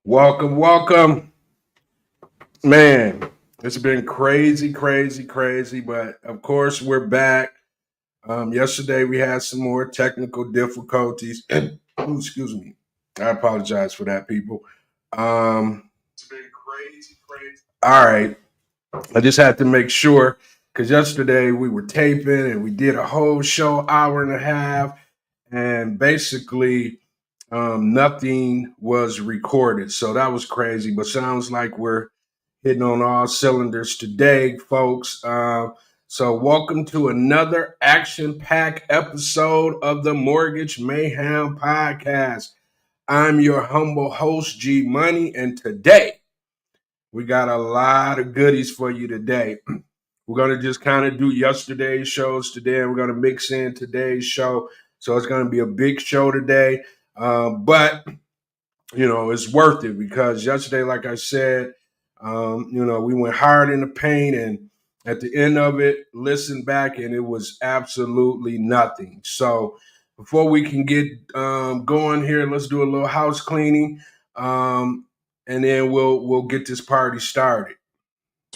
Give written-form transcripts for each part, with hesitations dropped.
Welcome. Man, it's been crazy, but of course we're back. Yesterday we had some more technical difficulties. Excuse me. I apologize for that, people. It's been crazy. All right. I just had to make sure because yesterday we were taping and we did a whole show, hour and a half, and basically nothing was recorded. So that was crazy, but sounds like we're hitting on all cylinders today, folks. So welcome to another action-packed episode of the Mortgage Mayhem Podcast. I'm your humble host, G Money, and today we got a lot of goodies for you today. We're going to just kind of do yesterday's shows today, and we're going to mix in today's show. So it's going to be a big show today. But, it's worth it because yesterday, like I said, we went hard in the paint, and at the end of it, listened back, and it was absolutely nothing. So before we can get going here, let's do a little house cleaning, and then we'll get this party started.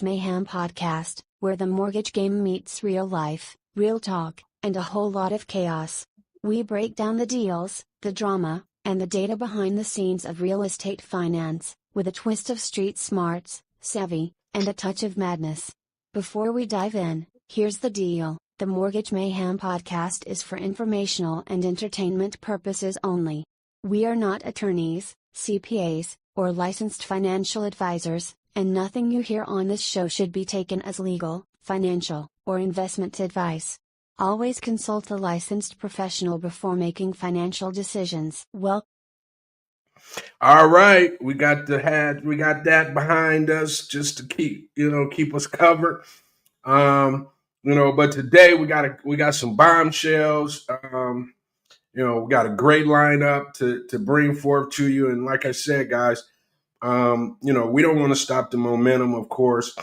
Mayhem Podcast, where the mortgage game meets real life, real talk, and a whole lot of chaos. We break down the deals, the drama, and the data behind the scenes of real estate finance, with a twist of street smarts, savvy, and a touch of madness. Before we dive in, here's the deal. The Mortgage Mayhem Podcast is for informational and entertainment purposes only. We are not attorneys, CPAs, or licensed financial advisors, and nothing you hear on this show should be taken as legal, financial, or investment advice. Always consult a licensed professional before making financial decisions. Well, all right, we got that behind us just to keep us covered. But today we got some bombshells. We got a great lineup to bring forth to you. And like I said, guys, we don't want to stop the momentum, of course.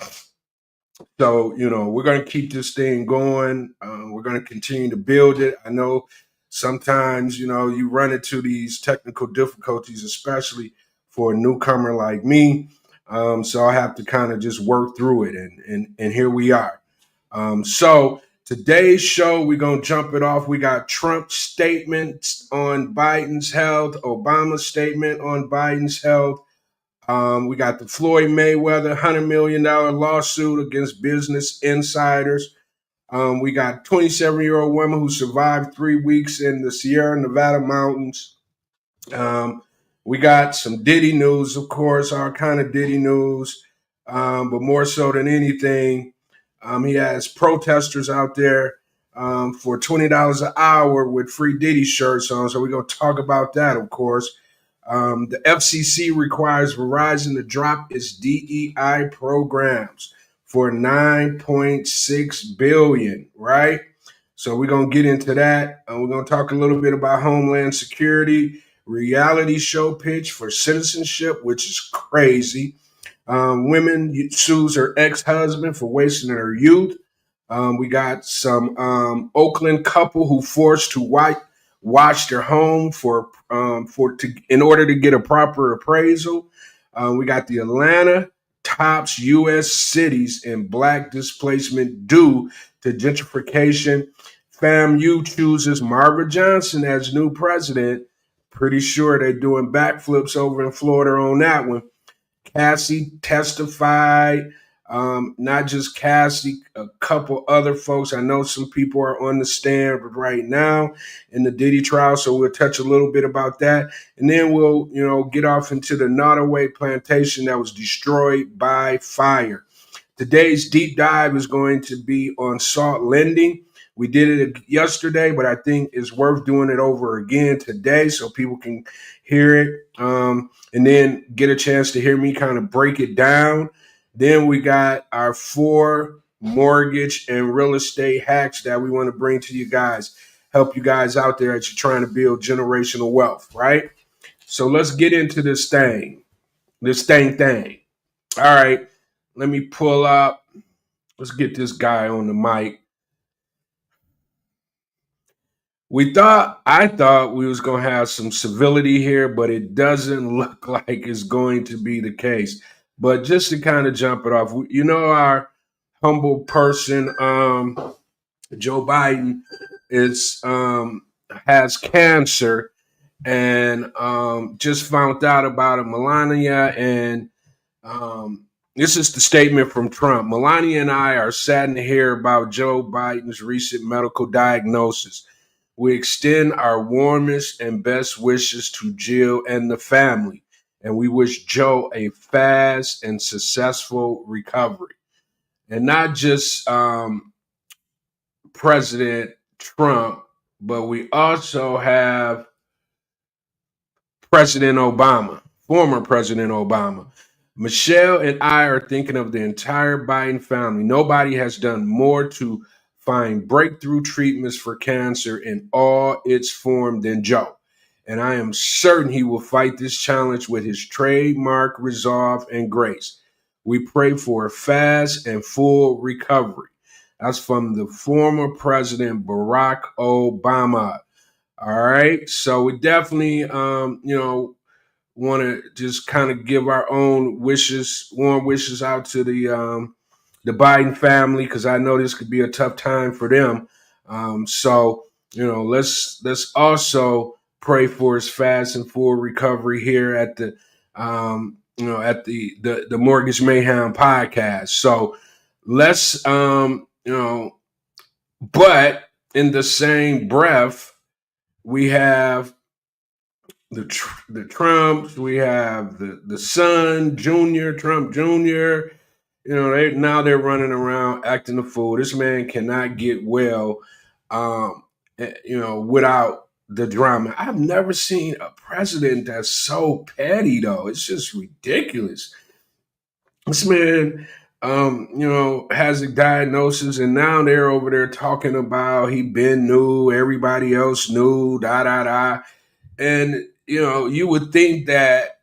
So, we're going to keep this thing going. We're going to continue to build it. I know sometimes, you run into these technical difficulties, especially for a newcomer like me. So I have to kind of just work through it. And here we are. So today's show, we're going to jump it off. We got Trump's statements on Biden's health, Obama's statement on Biden's health. We got the Floyd Mayweather $100 million lawsuit against business insiders. We got 27-year-old woman who survived 3 weeks in the Sierra Nevada mountains. We got some Diddy news, of course, our kind of Diddy news. But more so than anything, he has protesters out there for $20 an hour with free Diddy shirts on. So we're going to talk about that, of course. The FCC requires Verizon to drop its DEI programs for $9.6 billion, right? So we're going to get into that. We're going to talk a little bit about Homeland Security, reality show pitch for citizenship, which is crazy. Women sues her ex-husband for wasting her youth. We got some Oakland couple who forced to watch their home in order to get a proper appraisal. We got the Atlanta tops U.S. cities in black displacement due to gentrification. FAMU chooses Margaret Johnson as new president. Pretty sure they're doing backflips over in Florida on that one. Cassie testified. Not just Cassie, a couple other folks. I know some people are on the stand right now in the Diddy trial, so we'll touch a little bit about that. And then we'll, get off into the Nottoway plantation that was destroyed by fire. Today's deep dive is going to be on SALT lending. We did it yesterday, but I think it's worth doing it over again today so people can hear it and then get a chance to hear me kind of break it down. Then we got our 4 mortgage and real estate hacks that we want to bring to you guys, help you guys out there as you're trying to build generational wealth, right? So let's get into this thing. All right, let me pull up. Let's get this guy on the mic. I thought we was going to have some civility here, but it doesn't look like it's going to be the case. But just to kind of jump it off, our humble person, Joe Biden, is has cancer, and just found out about it. Melania, and this is the statement from Trump. Melania and I are saddened to hear about Joe Biden's recent medical diagnosis. We extend our warmest and best wishes to Jill and the family, and we wish Joe a fast and successful recovery. And not just President Trump, but we also have President Obama, former President Obama. Michelle and I are thinking of the entire Biden family. Nobody has done more to find breakthrough treatments for cancer in all its form than Joe. And I am certain he will fight this challenge with his trademark resolve and grace. We pray for a fast and full recovery. That's from the former President Barack Obama. All right. So we definitely, want to just kind of give our own warm wishes out to the Biden family, because I know this could be a tough time for them. So let's also pray for his fast and full recovery here at the the Mortgage Mayhem Podcast. So let's but in the same breath, we have the Trumps, we have the son, Junior, Trump Jr. They're running around acting a fool. This man cannot get well, without the drama. I've never seen a president that's so petty, though. It's just ridiculous. This man, has a diagnosis, and now they're over there talking about he been knew, everybody else knew, da da da, and you would think that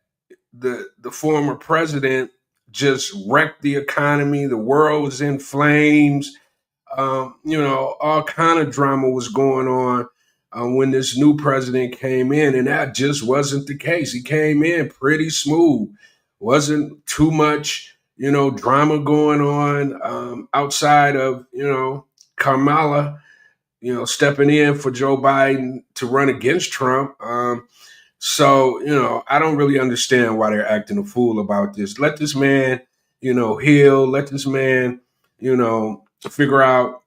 the former president just wrecked the economy. The world was in flames. All kind of drama was going on when this new president came in, and that just wasn't the case. He came in pretty smooth. Wasn't too much, drama going on outside of, Kamala, stepping in for Joe Biden to run against Trump. So, I don't really understand why they're acting a fool about this. Let this man, heal. Let this man, figure out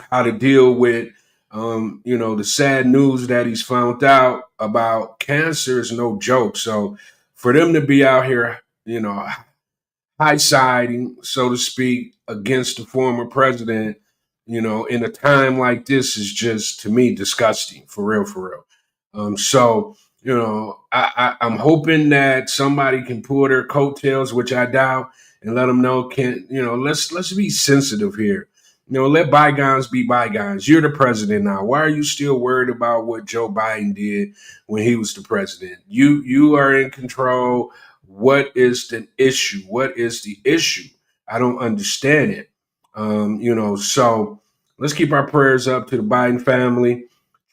how to deal with, the sad news that he's found out about cancer is no joke. So for them to be out here, high siding, so to speak, against the former president, in a time like this is just, to me, disgusting, for real, for real. So, I'm hoping that somebody can pull their coattails, which I doubt, and let them know, let's be sensitive here. Let bygones be bygones. You're the president now. Why are you still worried about what Joe Biden did when he was the president? You are in control. What is the issue? What is the issue? I don't understand it. So let's keep our prayers up to the Biden family.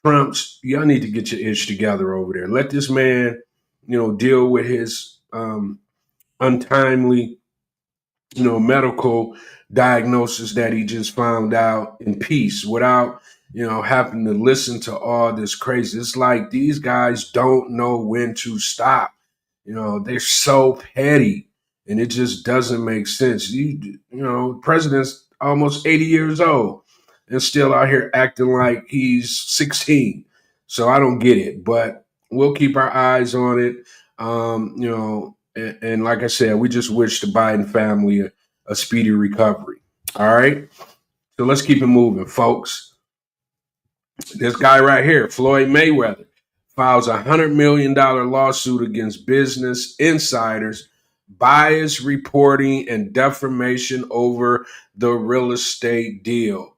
Trumps, y'all need to get your ish together over there. Let this man, deal with his untimely, medical diagnosis that he just found out in peace without, having to listen to all this crazy. It's like these guys don't know when to stop. They're so petty, and it just doesn't make sense. President's almost 80 years old and still out here acting like he's 16. So I don't get it, but we'll keep our eyes on it. And like I said, we just wish the Biden family a speedy recovery. All right. So let's keep it moving, folks. This guy right here, Floyd Mayweather, files a $100 million lawsuit against business insiders, bias reporting, and defamation over real estate deals.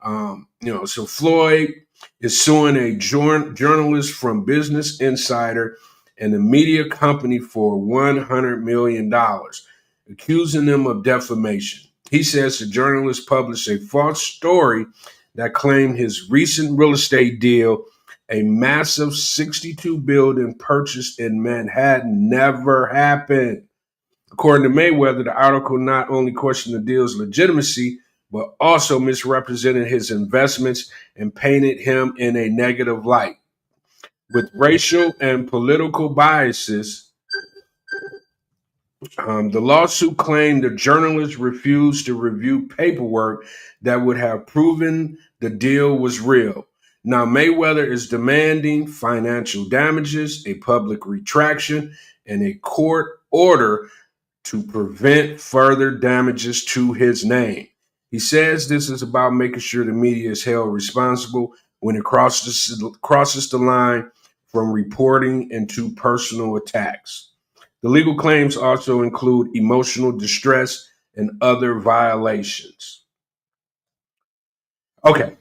So Floyd is suing a journalist from Business Insider and a media company for $100 million, accusing them of defamation. He says the journalist published a false story that claimed his recent real estate deal, a massive 62 building purchase in Manhattan, never happened. According to Mayweather, the article not only questioned the deal's legitimacy, but also misrepresented his investments and painted him in a negative light. With racial and political biases, the lawsuit claimed the journalist refused to review paperwork that would have proven the deal was real. Now, Mayweather is demanding financial damages, a public retraction, and a court order to prevent further damages to his name. He says this is about making sure the media is held responsible when it crosses the line from reporting into personal attacks. The legal claims also include emotional distress and other violations. Okay.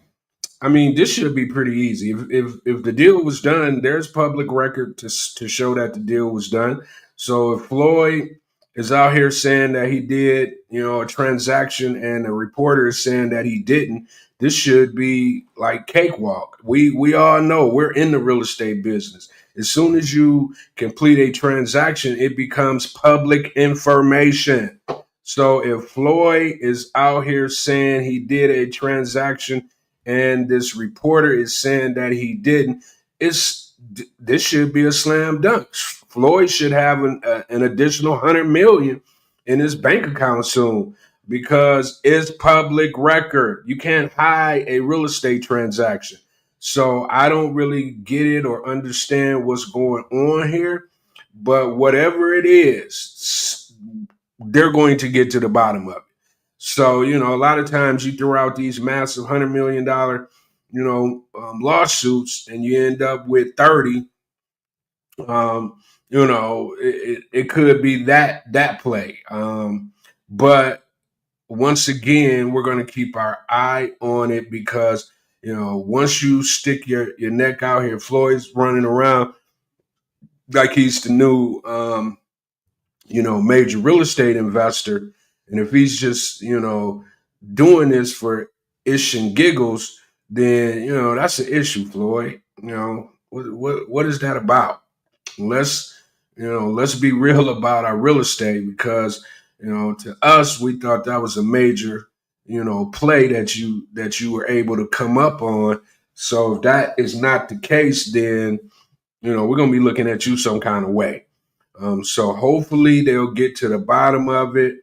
I mean, this should be pretty easy. If the deal was done, there's public record to show that the deal was done. So if Floyd is out here saying that he did, a transaction, and a reporter is saying that he didn't, this should be like cakewalk. We all know we're in the real estate business. As soon as you complete a transaction, it becomes public information. So if Floyd is out here saying he did a transaction and this reporter is saying that he didn't, this should be a slam dunk. Floyd should have an additional $100 million in his bank account soon because it's public record. You can't hide a real estate transaction. So I don't really get it or understand what's going on here, but whatever it is, they're going to get to the bottom of it. So, a lot of times you throw out these massive $100 million, lawsuits, and you end up with 30. It could be that play. But once again, we're going to keep our eye on it because, once you stick your neck out here, Floyd's running around like he's the new, major real estate investor. And if he's just, doing this for ish and giggles, then, that's an issue, Floyd. What is that about? Let's be real about our real estate because, to us, we thought that was a major, play that you were able to come up on. So if that is not the case, then, we're going to be looking at you some kind of way. So hopefully they'll get to the bottom of it.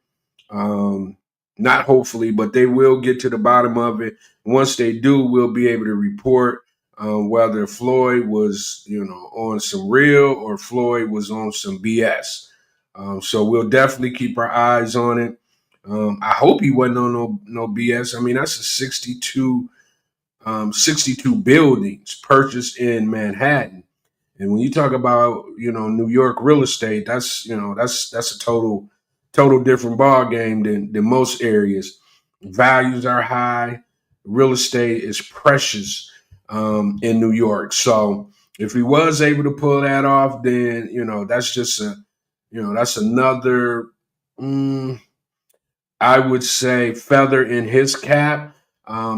Not hopefully, but they will get to the bottom of it. Once they do, we'll be able to report whether Floyd was, on some real or Floyd was on some BS. So we'll definitely keep our eyes on it. I hope he wasn't on no BS. I mean, that's a 62 buildings purchased in Manhattan. And when you talk about, New York real estate, that's a total different ball game than most areas. Values are high. Real estate is precious in New York. So if he was able to pull that off, then, that's just that's another, I would say, feather in his cap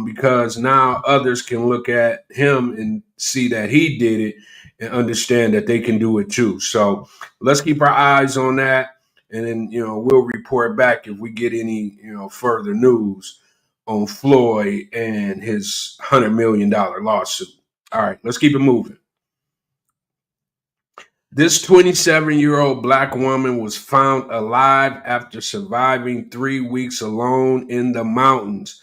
because now others can look at him and see that he did it and understand that they can do it too. So let's keep our eyes on that. And then, we'll report back if we get any, further news on Floyd and his $100 million lawsuit. All right, let's keep it moving. This 27-year-old Black woman was found alive after surviving 3 weeks alone in the mountains,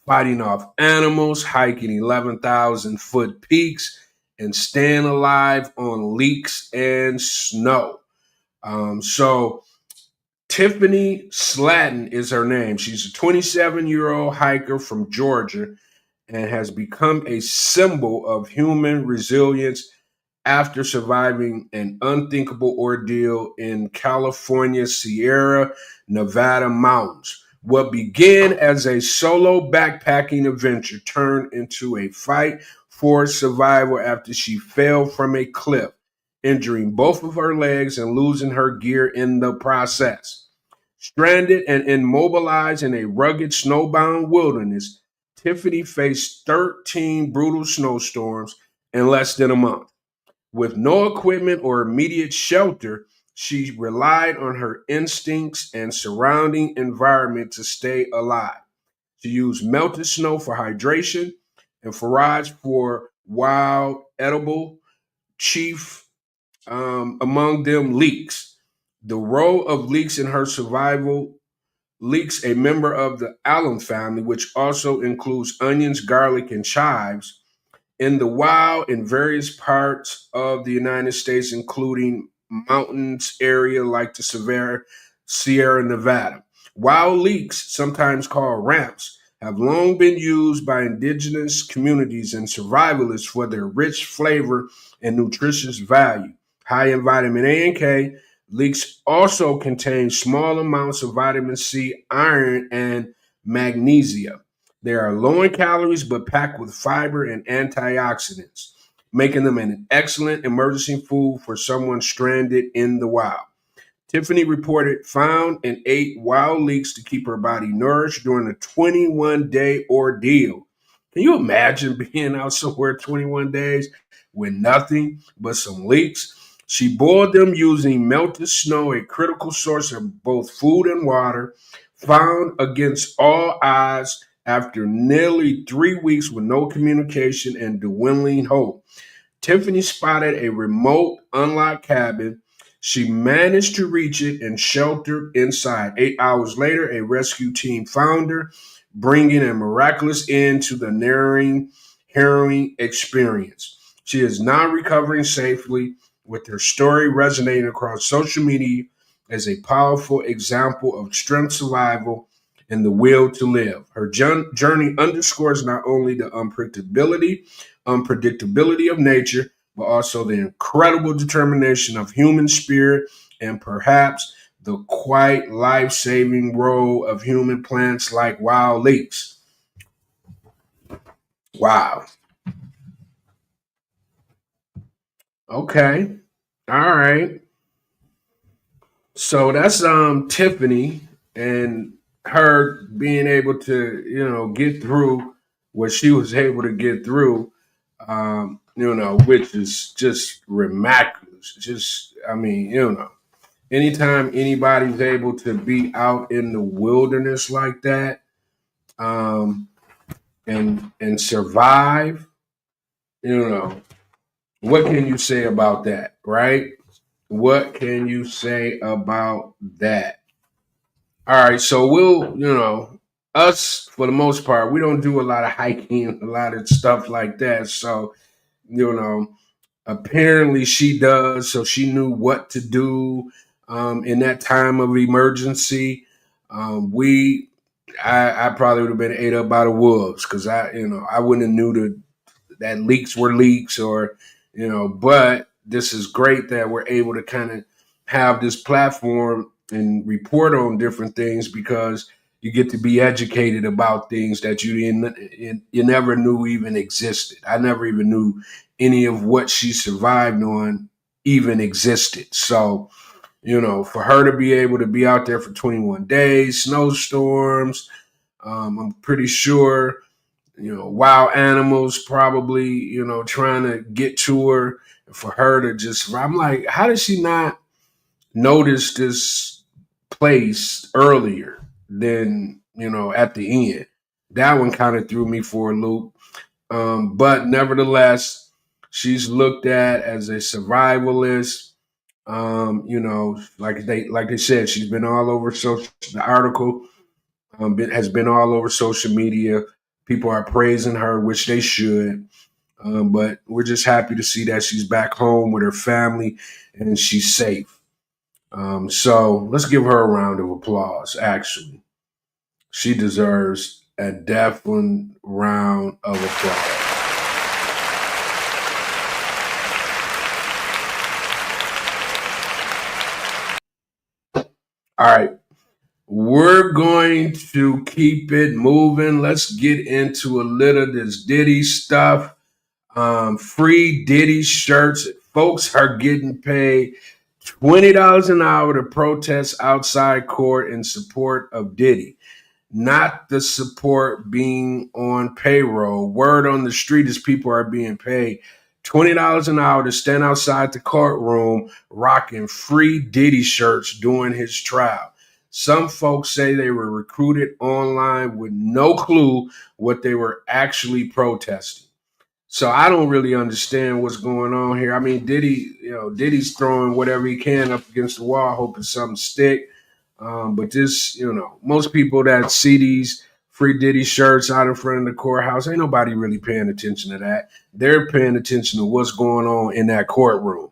fighting off animals, hiking 11,000-foot peaks, and staying alive on leeks and snow. So Tiffany Slaton is her name. She's a 27-year-old hiker from Georgia and has become a symbol of human resilience after surviving an unthinkable ordeal in California's Sierra Nevada mountains. What began as a solo backpacking adventure turned into a fight for survival after she fell from a cliff, injuring both of her legs and losing her gear in the process. Stranded and immobilized in a rugged snowbound wilderness, Tiffany faced 13 brutal snowstorms in less than a month. With no equipment or immediate shelter, she relied on her instincts and surrounding environment to stay alive. She used melted snow for hydration and foraged for wild, edible, chief among them leeks. The role of leeks in her survival: leeks, a member of the alum family, which also includes onions, garlic, and chives, in the wild in various parts of the United States, including mountains area like the Sierra Nevada. Wild leeks, sometimes called ramps, have long been used by indigenous communities and survivalists for their rich flavor and nutritious value. High in vitamin A and K, leeks also contain small amounts of vitamin C, iron, and magnesium. They are low in calories but packed with fiber and antioxidants, making them an excellent emergency food for someone stranded in the wild. Tiffany reported found and ate wild leeks to keep her body nourished during a 21-day ordeal. Can you imagine being out somewhere 21 days with nothing but some leeks? She boiled them using melted snow, a critical source of both food and water, found against all odds after nearly 3 weeks with no communication and dwindling hope. Tiffany spotted a remote, unlocked cabin. She managed to reach it and sheltered inside. 8 hours later, a rescue team found her, bringing a miraculous end to the harrowing experience. She is now recovering safely, with her story resonating across social media as a powerful example of strength, survival, and the will to live. Her journey underscores not only the unpredictability of nature, but also the incredible determination of human spirit and perhaps the quite life-saving role of human plants like wild leeks. Wow. Okay. All right. So that's Tiffany and her being able to, get through what she was able to get through, which is just remarkable. Just, I mean, anytime anybody's able to be out in the wilderness like that, and survive, what can you say about that, right? What can you say about that? All right, so us for the most part, we don't do a lot of hiking, a lot of stuff like that. So, apparently she does. So she knew what to do in that time of emergency. I probably would have been ate up by the wolves because I wouldn't have knew that leaks were leaks but this is great that we're able to kind of have this platform and report on different things because you get to be educated about things that you never knew even existed. I never even knew any of what she survived on even existed. So, for her to be able to be out there for 21 days, snowstorms, I'm pretty sure, wild animals probably, trying to get to her. For her to just, I'm like, how did she not notice this place earlier than, at the end? That one kind of threw me for a loop. But nevertheless, she's looked at as a survivalist. Like they said, she's been all over social. The article has been all over social media. People are praising her, which they should. But we're just happy to see that she's back home with her family and she's safe. So let's give her a round of applause. Actually, she deserves a definite round of applause. All right. We're going to keep it moving. Let's get into a little of this Diddy stuff. Free Diddy shirts. Folks are getting paid $20 an hour to protest outside court in support of Diddy. not the support being on payroll. Word on the street is people are being paid $20 an hour to stand outside the courtroom rocking free Diddy shirts during his trial. Some folks say they were recruited online with no clue what they were actually protesting. So I don't really understand what's going on here. I mean, Diddy's throwing whatever he can up against the wall, hoping something stick. But this, most people that see these free Diddy shirts out in front of the courthouse, ain't nobody really paying attention to that. They're paying attention to what's going on in that courtroom.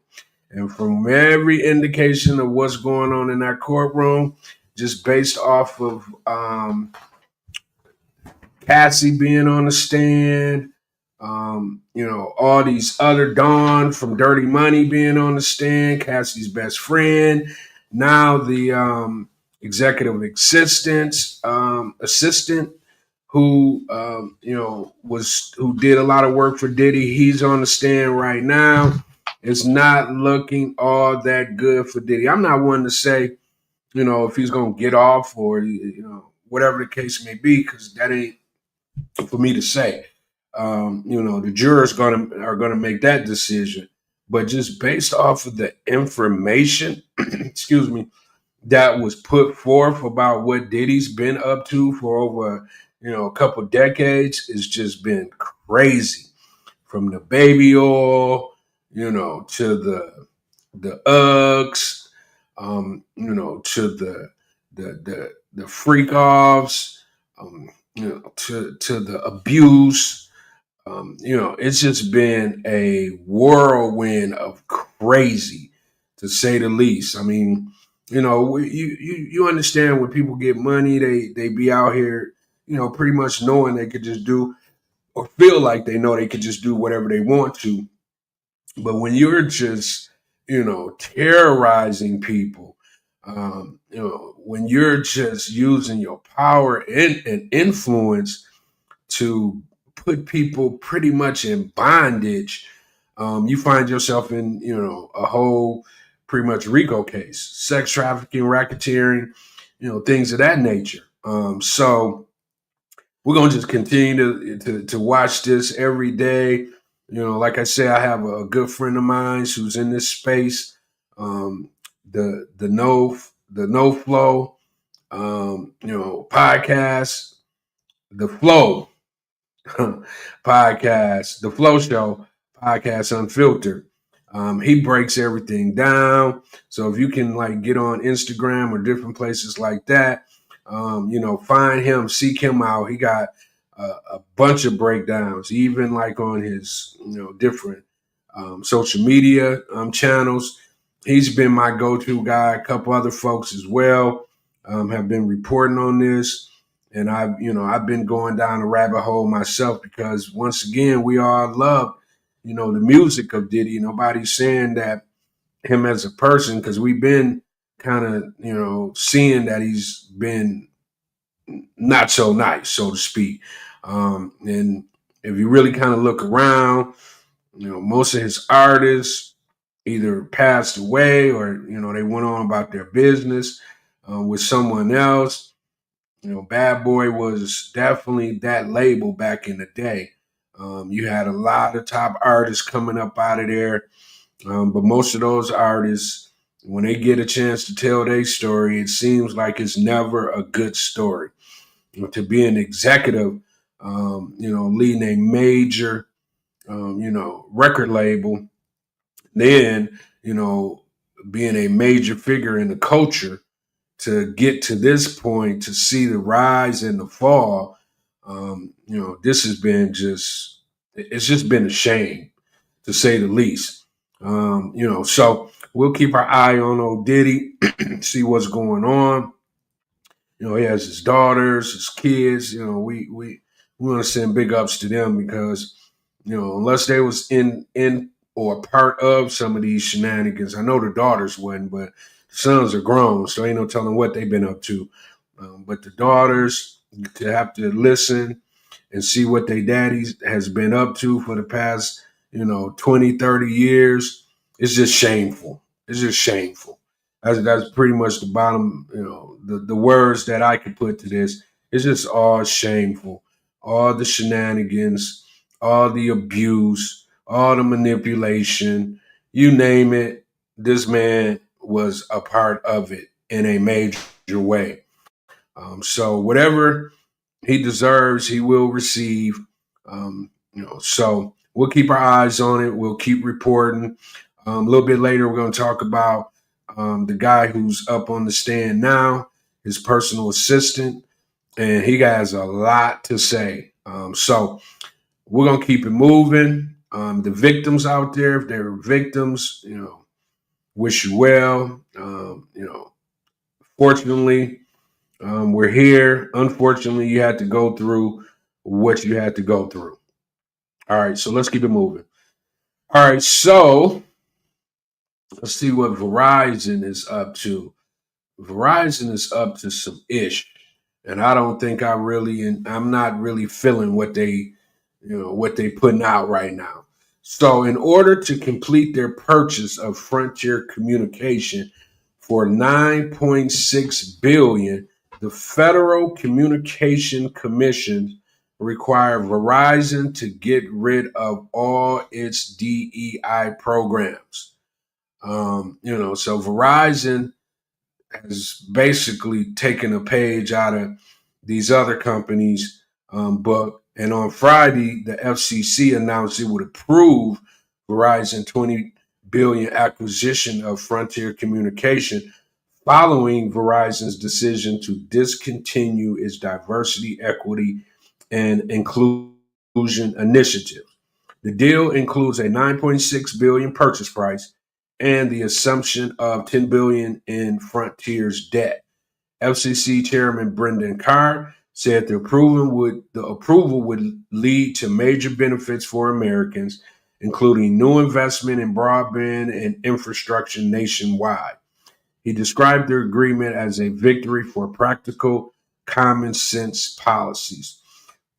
And from every indication of what's going on in that courtroom, just based off of Cassie being on the stand, all these other Don from Dirty Money being on the stand, Cassie's best friend, now the executive assistant who who did a lot of work for Diddy. He's on the stand right now. It's not looking all that good for Diddy. I'm not one to say, if he's gonna get off or whatever the case may be, because that ain't for me to say. The jurors are gonna make that decision. But just based off of the information, excuse me, that was put forth about what Diddy's been up to for over, a couple decades, it's just been crazy. From the baby oil, to the Uggs, to the freak offs, to the abuse. It's just been a whirlwind of crazy, to say the least. I mean, you understand when people get money, they be out here, pretty much knowing they could just do or feel like they know they could just do whatever they want to. But when you're just, terrorizing people, when you're just using your power and influence to put people pretty much in bondage, you find yourself in, a whole pretty much RICO case, sex trafficking, racketeering, things of that nature. So we're going to just continue to watch this every day. Like I say, I have a good friend of mine who's in this space, the no flow, podcast, the flow podcast, the flow show podcast, Unfiltered. He breaks everything down. So if you can get on Instagram or different places like that, find him, seek him out. He got a bunch of breakdowns, even on his, different social media channels. He's been my go-to guy. A couple other folks as well have been reporting on this. And I've been going down a rabbit hole myself because once again, we all love, the music of Diddy. Nobody's saying that him as a person, because we've been kind of, seeing that he's been not so nice, so to speak. And if you really kind of look around, most of his artists either passed away or, they went on about their business with someone else. Bad Boy was definitely that label back in the day. You had a lot of top artists coming up out of there. But most of those artists, when they get a chance to tell their story, it seems like it's never a good story. To be an executive, leading a major, record label, then, being a major figure in the culture, to get to this point, to see the rise and the fall, this has been it's just been a shame, to say the least. So we'll keep our eye on old Diddy, see what's going on. He has his daughters, his kids. We want to send big ups to them because, unless they was in or part of some of these shenanigans, I know the daughters wasn't, but the sons are grown, so ain't no telling what they've been up to. But the daughters, to have to listen and see what their daddy has been up to for the past, 20, 30 years, it's just shameful. It's just shameful. That's pretty much the bottom, the words that I could put to this. It's just all shameful. All the shenanigans, all the abuse, all the manipulation, you name it, this man was a part of it in a major way. So whatever he deserves, he will receive. So we'll keep our eyes on it. We'll keep reporting. A little bit later, we're going to talk about the guy who's up on the stand now, his personal assistant, and he has a lot to say. So we're going to keep it moving. The victims out there, if they're victims, wish you well. Fortunately, we're here. Unfortunately, you had to go through what you had to go through. All right, so let's keep it moving. All right, so let's see what Verizon is up to. Verizon is up to some ish, and I don't think I'm not really feeling what they putting out right now. So, in order to complete their purchase of Frontier Communication for $9.6 billion, the Federal Communication Commission required Verizon to get rid of all its DEI programs. So Verizon has basically taken a page out of these other companies' book. And on Friday, the FCC announced it would approve Verizon $20 billion acquisition of Frontier Communication following Verizon's decision to discontinue its diversity, equity, and inclusion initiative. The deal includes a $9.6 billion purchase price and the assumption of $10 billion in Frontier's debt. FCC Chairman Brendan Carr said the approval would lead to major benefits for Americans, including new investment in broadband and infrastructure nationwide. He described the agreement as a victory for practical, common sense policies.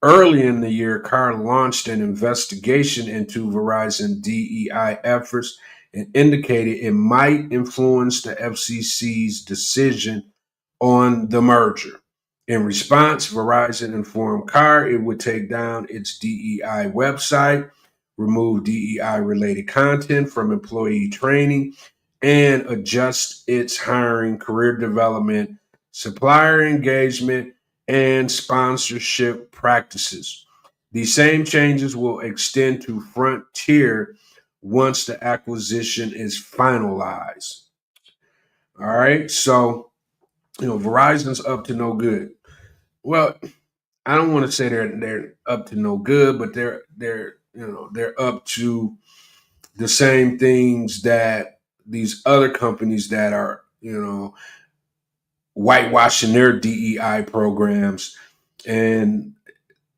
Early in the year, Carr launched an investigation into Verizon DEI efforts and indicated it might influence the FCC's decision on the merger. In response, Verizon informed Carr it would take down its DEI website, remove DEI-related content from employee training, and adjust its hiring, career development, supplier engagement, and sponsorship practices. These same changes will extend to Frontier once the acquisition is finalized. All right, so Verizon's up to no good. Well, I don't want to say they're up to no good, but they're up to the same things that these other companies that are whitewashing their DEI programs, and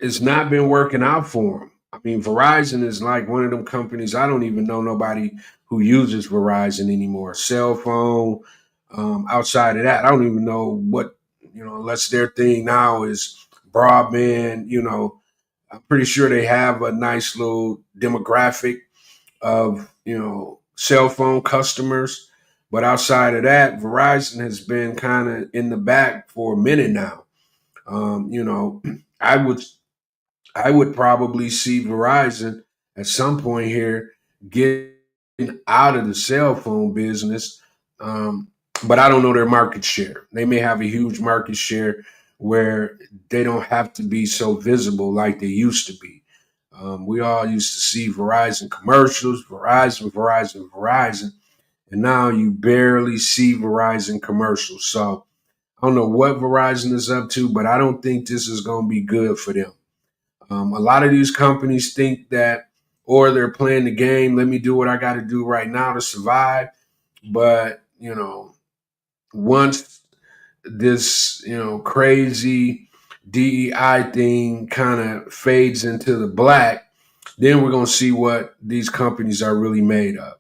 it's not been working out for them. I mean, Verizon is like one of them companies. I don't even know nobody who uses Verizon anymore. Cell phone. Outside of that, I don't even know what, unless their thing now is broadband. I'm pretty sure they have a nice little demographic of, cell phone customers. But outside of that, Verizon has been kind of in the back for a minute now. I would probably see Verizon at some point here getting out of the cell phone business. But I don't know their market share. They may have a huge market share where they don't have to be so visible like they used to be. We all used to see Verizon commercials, Verizon, and now you barely see Verizon commercials. So I don't know what Verizon is up to, but I don't think this is going to be good for them. A lot of these companies think that, or they're playing the game, let me do what I got to do right now to survive. But, once this, crazy DEI thing kind of fades into the black, then we're going to see what these companies are really made of.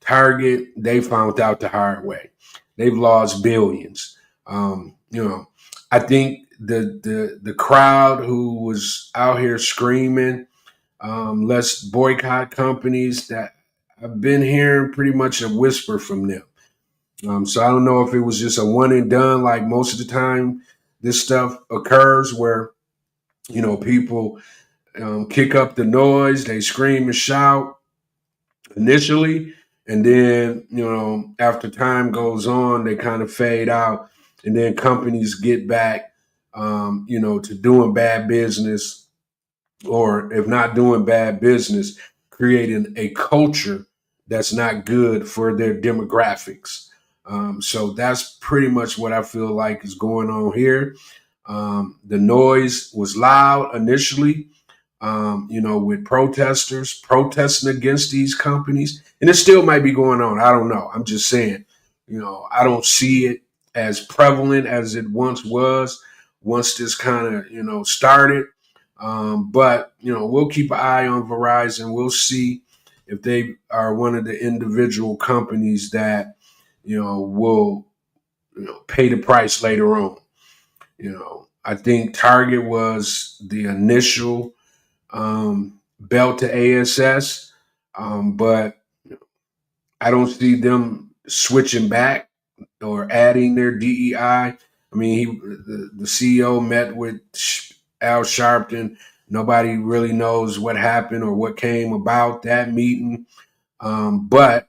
Target, they found out the hard way. They've lost billions. I think the crowd who was out here screaming, let's boycott companies, that I've been hearing pretty much a whisper from them. So I don't know if it was just a one and done, like most of the time this stuff occurs where, people kick up the noise, they scream and shout initially, and then, after time goes on, they kind of fade out, and then companies get back, to doing bad business, or if not doing bad business, creating a culture that's not good for their demographics. So that's pretty much what I feel like is going on here. The noise was loud initially, with protesters protesting against these companies, and it still might be going on. I don't know. I'm just saying, I don't see it as prevalent as it once was once this kind of, started. But, we'll keep an eye on Verizon. We'll see if they are one of the individual companies that, will, pay the price later on. I think Target was the initial belt to ASS, but I don't see them switching back or adding their DEI. I mean, the CEO met with Al Sharpton. Nobody really knows what happened or what came about that meeting. But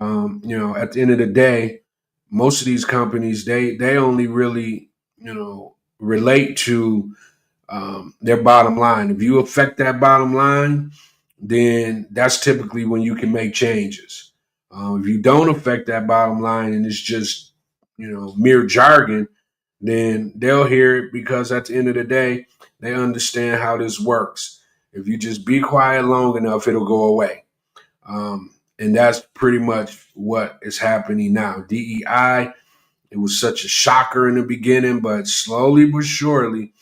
at the end of the day, most of these companies, they only really, relate to their bottom line. If you affect that bottom line, then that's typically when you can make changes. If you don't affect that bottom line and it's just, mere jargon, then they'll hear it because at the end of the day, they understand how this works. If you just be quiet long enough, it'll go away. And that's pretty much what is happening now. DEI, it was such a shocker in the beginning, but slowly but surely,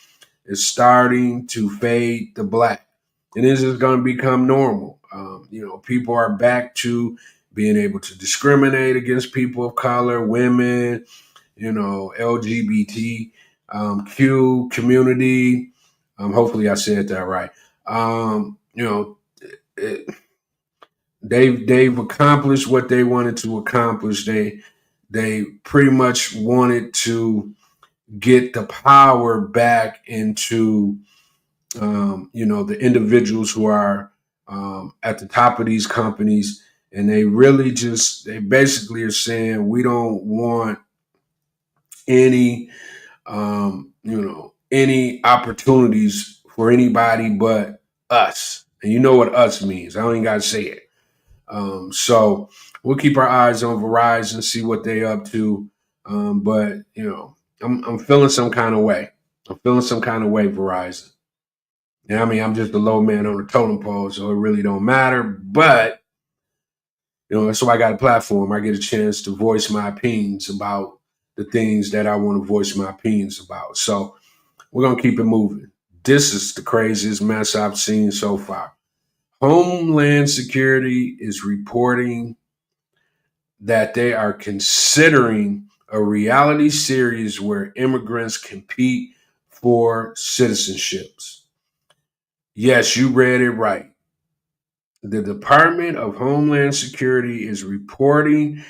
it's starting to fade to black. And this is going to become normal. People are back to being able to discriminate against people of color, women, LGBT, Q community. Hopefully I said that right. They've accomplished what they wanted to accomplish. They pretty much wanted to get the power back into the individuals who are at the top of these companies, and they basically are saying we don't want any any opportunities for anybody but us. And you know what us means. I don't even gotta say it. So we'll keep our eyes on Verizon and see what they up to. But I'm feeling some kind of way. I'm feeling some kind of way, Verizon. And I mean, I'm just a low man on the totem pole, so it really don't matter. But that's why I got a platform. I get a chance to voice my opinions about the things that I want to voice my opinions about. So we're gonna keep it moving. This is the craziest mess I've seen so far. Homeland Security is reporting that they are considering a reality series where immigrants compete for citizenships. Yes, you read it right. The Department of Homeland Security is reviewing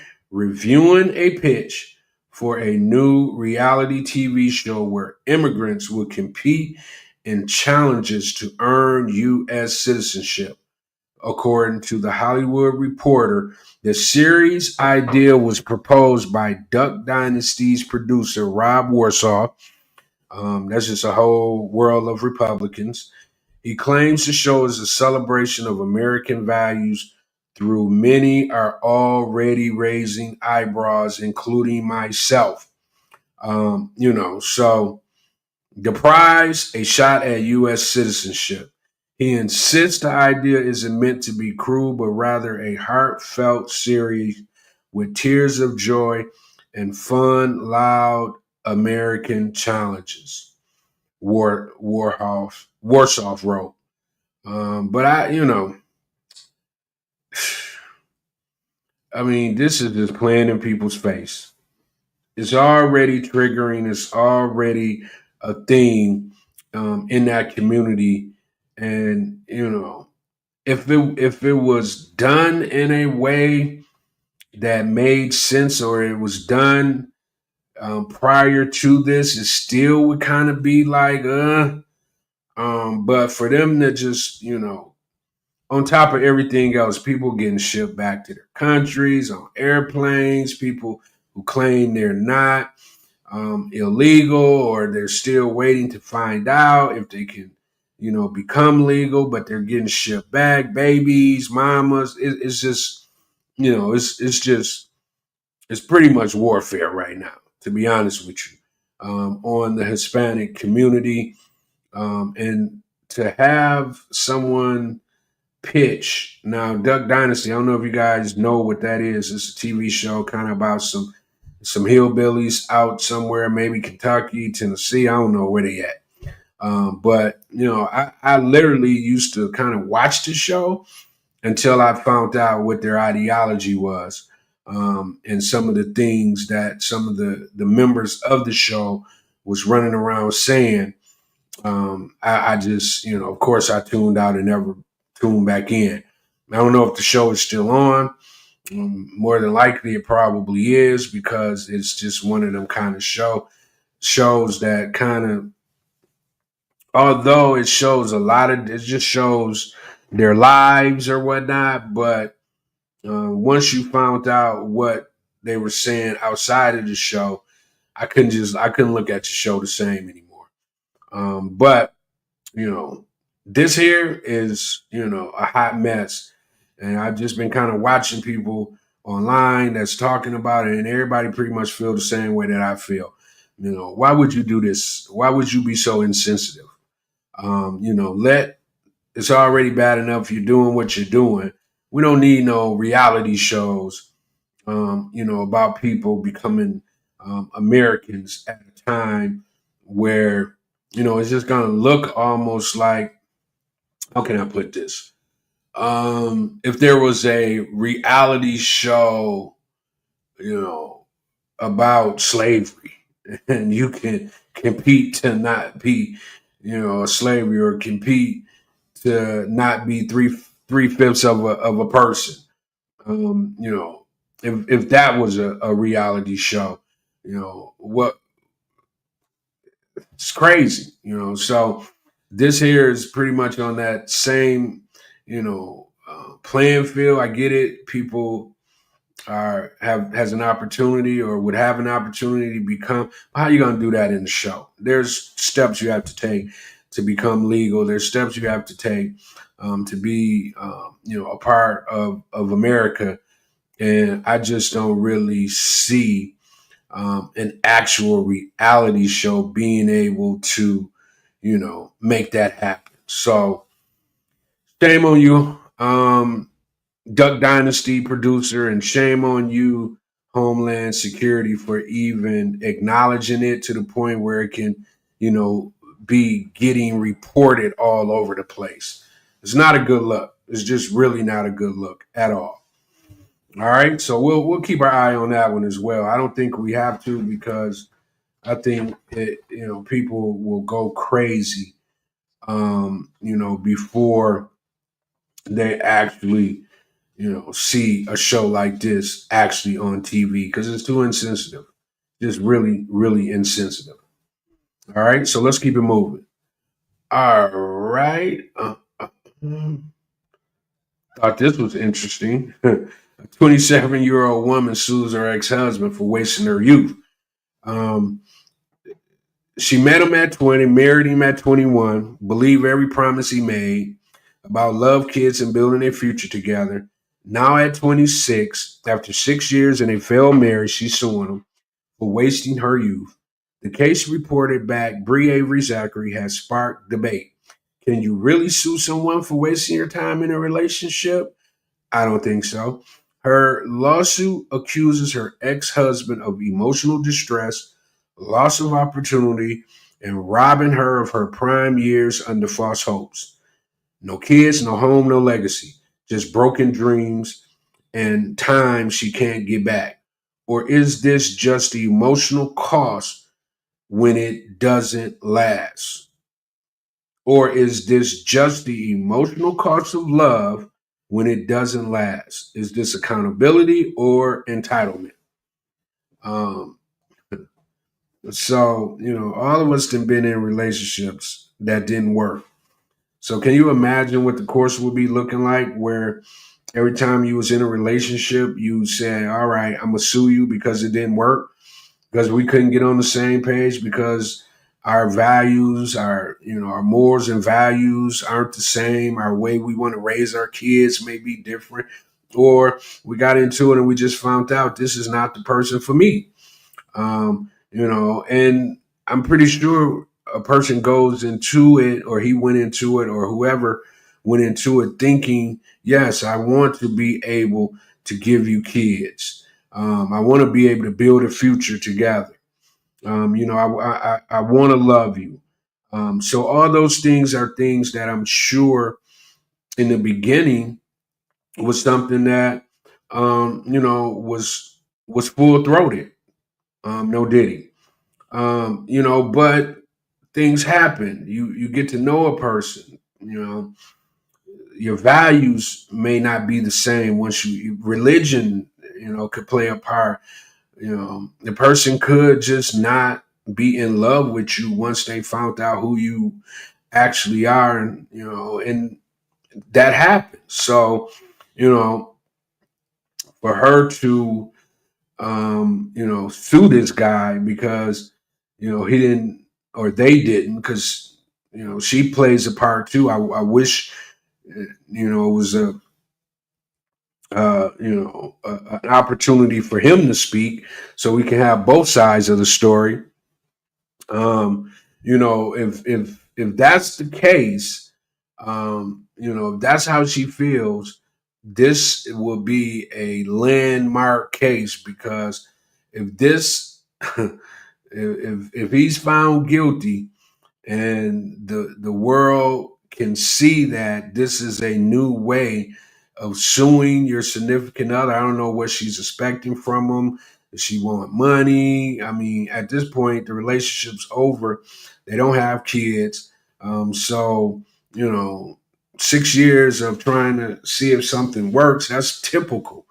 a pitch for a new reality TV show where immigrants will compete in challenges to earn U.S. citizenship. According to the Hollywood Reporter, the series idea was proposed by Duck Dynasty's producer, Rob Warsaw. That's just a whole world of Republicans. He claims the show is a celebration of American values through many are already raising eyebrows, including myself. So the prize, a shot at U.S. citizenship. He insists the idea isn't meant to be cruel, but rather a heartfelt series with tears of joy and fun, loud American challenges. Warsaw wrote. But I mean, this is just playing in people's face. It's already triggering. It's already a thing in that community. And, if it was done in a way that made sense, or it was done prior to this, it still would kind of be like, but for them to just, on top of everything else, people getting shipped back to their countries on airplanes, people who claim they're not illegal, or they're still waiting to find out if they can, become legal, but they're getting shipped back, babies, mamas. It's just, it's pretty much warfare right now, to be honest with you, on the Hispanic community. And to have someone pitch now, Duck Dynasty, I don't know if you guys know what that is. It's a TV show kind of about some hillbillies out somewhere, maybe Kentucky, Tennessee. I don't know where they at. But I literally used to kind of watch the show until I found out what their ideology was, and some of the things that some of the members of the show was running around saying. I just, of course, I tuned out and never tuned back in. I don't know if the show is still on. More than likely, it probably is, because it's just one of them kind of shows that kind of, although it shows it just shows their lives or whatnot. But once you found out what they were saying outside of the show, I couldn't look at the show the same anymore. But this here is, a hot mess. And I've just been kind of watching people online that's talking about it, and everybody pretty much feel the same way that I feel. Why would you do this? Why would you be so insensitive? It's already bad enough you're doing what you're doing. We don't need no reality shows, about people becoming Americans at a time where, it's just going to look almost like, how can I put this? If there was a reality show, about slavery, and you can compete to not be, slavery, or compete to not be three-fifths of a person. If that was a reality show, what it's crazy, So this here is pretty much on that same, playing field. I get it. People has an opportunity, or would have an opportunity to become. How are you going to do that in the show? There's steps you have to take to become legal. There's steps you have to take to be, a part of America. And I just don't really see an actual reality show being able to, make that happen. So shame on you, Duck Dynasty producer, and shame on you, Homeland Security, for even acknowledging it to the point where it can, be getting reported all over the place. It's not a good look. It's just really not a good look at all. All right, so we'll keep our eye on that one as well. I don't think we have to, because I think people will go crazy, before they actually, see a show like this actually on TV, because it's too insensitive. Just really, really insensitive. All right, so let's keep it moving. All right. Thought this was interesting. A 27-year-old woman sues her ex-husband for wasting her youth. She met him at 20, married him at 21, believed every promise he made about love, kids, and building a future together. Now at 26, after 6 years in a failed marriage, she's suing him for wasting her youth. The case reported back Bree Avery Zachary has sparked debate. Can you really sue someone for wasting your time in a relationship? I don't think so. Her lawsuit accuses her ex-husband of emotional distress, loss of opportunity, and robbing her of her prime years under false hopes. No kids, no home, no legacy. Just broken dreams and time she can't get back. Or is this just the emotional cost when it doesn't last? Or is this just the emotional cost of love when it doesn't last? Is this accountability or entitlement? Um, So, all of us have been in relationships that didn't work. So can you imagine what the course would be looking like where every time you was in a relationship, you said, all right, I'm gonna sue you because it didn't work, because we couldn't get on the same page, because our values, our morals and values aren't the same. Our way we want to raise our kids may be different. Or we got into it and we just found out this is not the person for me. And I'm pretty sure a person goes into it, or he went into it, or whoever went into it thinking, yes, I want to be able to give you kids. I want to be able to build a future together. I want to love you. So all those things are things that I'm sure in the beginning was something that was full throated. No Diddy. But things happen. You get to know a person. Your values may not be the same once religion, could play a part. The person could just not be in love with you once they found out who you actually are, and that happens. So, you know, for her to sue this guy because, he didn't, or they didn't, because, she plays a part too. I wish, it was an opportunity for him to speak so we can have both sides of the story. If that's the case, if that's how she feels, this will be a landmark case, because if this if he's found guilty, and the world can see that this is a new way of suing your significant other. I don't know what she's expecting from him. Does she want money? I mean, at this point, the relationship's over. They don't have kids. So, you know, 6 years of trying to see if something works, that's typical.